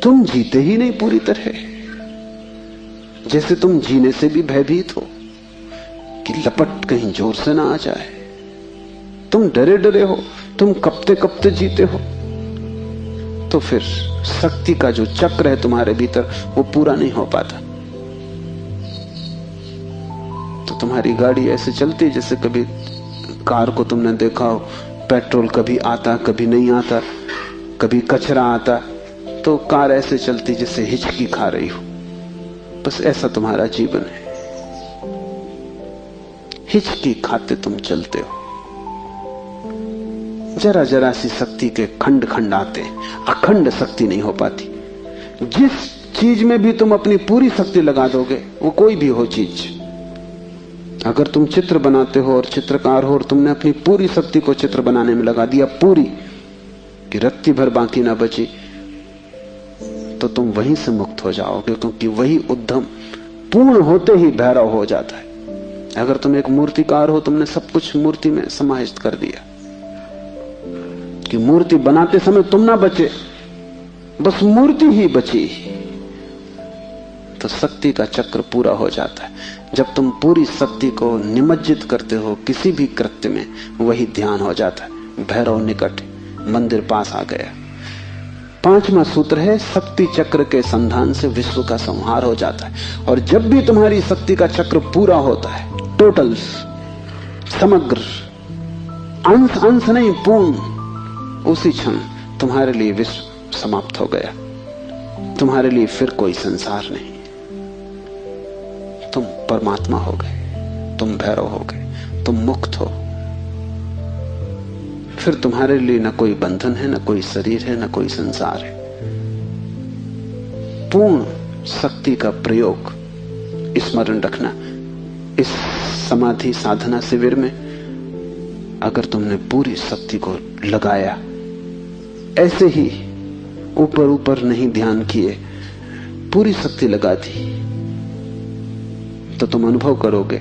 तुम जीते ही नहीं पूरी तरह। जैसे तुम जीने से भी भयभीत हो कि लपट कहीं जोर से ना आ जाए। तुम डरे डरे हो, तुम कपते कपते जीते हो। तो फिर शक्ति का जो चक्र है तुम्हारे भीतर वो पूरा नहीं हो पाता। तो तुम्हारी गाड़ी ऐसे चलती है जैसे कभी कार को तुमने देखा हो, पेट्रोल कभी आता कभी नहीं आता, कभी कचरा आता, तो कार ऐसे चलती जैसे हिचकी खा रही हो। बस ऐसा तुम्हारा जीवन है, हिचकी खाते तुम चलते हो। जरा जरा सी शक्ति के खंड खंड आते, अखंड शक्ति नहीं हो पाती। जिस चीज में भी तुम अपनी पूरी शक्ति लगा दोगे, वो कोई भी हो चीज, अगर तुम चित्र बनाते हो और चित्रकार हो और तुमने अपनी पूरी शक्ति को चित्र बनाने में लगा दिया, पूरी कि रत्ती भर बाकी ना बची, तो तुम वहीं से मुक्त हो जाओगे, क्योंकि वही उद्यम पूर्ण होते ही भैरव हो जाता है। अगर तुम एक मूर्तिकार हो, तुमने सब कुछ मूर्ति में समाहित कर दिया कि मूर्ति बनाते समय तुम ना बचे, बस मूर्ति ही बची, तो शक्ति का चक्र पूरा हो जाता है। जब तुम पूरी शक्ति को निमज्जित करते हो किसी भी कृत्य में, वही ध्यान हो जाता है। भैरव निकट, मंदिर पास आ गया। 5वां सूत्र है, शक्ति चक्र के संधान से विश्व का संहार हो जाता है। और जब भी तुम्हारी शक्ति का चक्र पूरा होता है, टोटल, समग्र, अंश अंश नहीं पूर्ण, उसी क्षण तुम्हारे लिए विश्व समाप्त हो गया। तुम्हारे लिए फिर कोई संसार नहीं, तुम परमात्मा हो गए, तुम भैरव हो गए, तुम मुक्त हो। फिर तुम्हारे लिए न कोई बंधन है, न कोई शरीर है, न कोई संसार है। पूर्ण शक्ति का प्रयोग स्मरण रखना। इस समाधि साधना शिविर में अगर तुमने पूरी शक्ति को लगाया, ऐसे ही ऊपर ऊपर नहीं ध्यान किए, पूरी शक्ति लगा दी, तो तुम अनुभव करोगे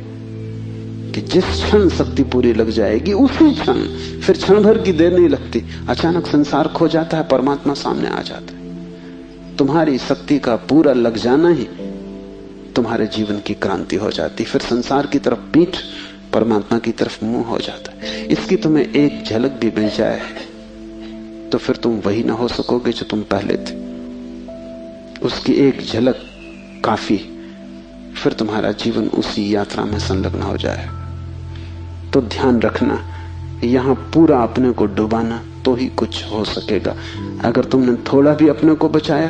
कि जिस क्षण शक्ति पूरी लग जाएगी, उसी क्षण, फिर क्षण भर की देर नहीं लगती, अचानक संसार खो जाता है, परमात्मा सामने आ जाता है। तुम्हारी शक्ति का पूरा लग जाना ही तुम्हारे जीवन की क्रांति हो जाती। फिर संसार की तरफ पीठ, परमात्मा की तरफ मुंह हो जाता है। इसकी तुम्हें एक झलक भी मिल जाए तो फिर तुम वही ना हो सकोगे जो तुम पहले थे। उसकी एक झलक काफी, फिर तुम्हारा जीवन उसी यात्रा में संलग्न हो जाए। तो ध्यान रखना, यहां पूरा अपने को डुबाना तो ही कुछ हो सकेगा। अगर तुमने थोड़ा भी अपने को बचाया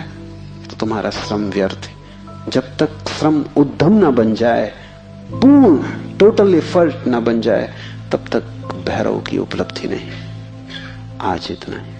तो तुम्हारा श्रम व्यर्थ है। जब तक श्रम उद्यम ना बन जाए, पूर्ण टोटल एफर्ट ना बन जाए, तब तक भैरव की उपलब्धि नहीं। आज इतना ही।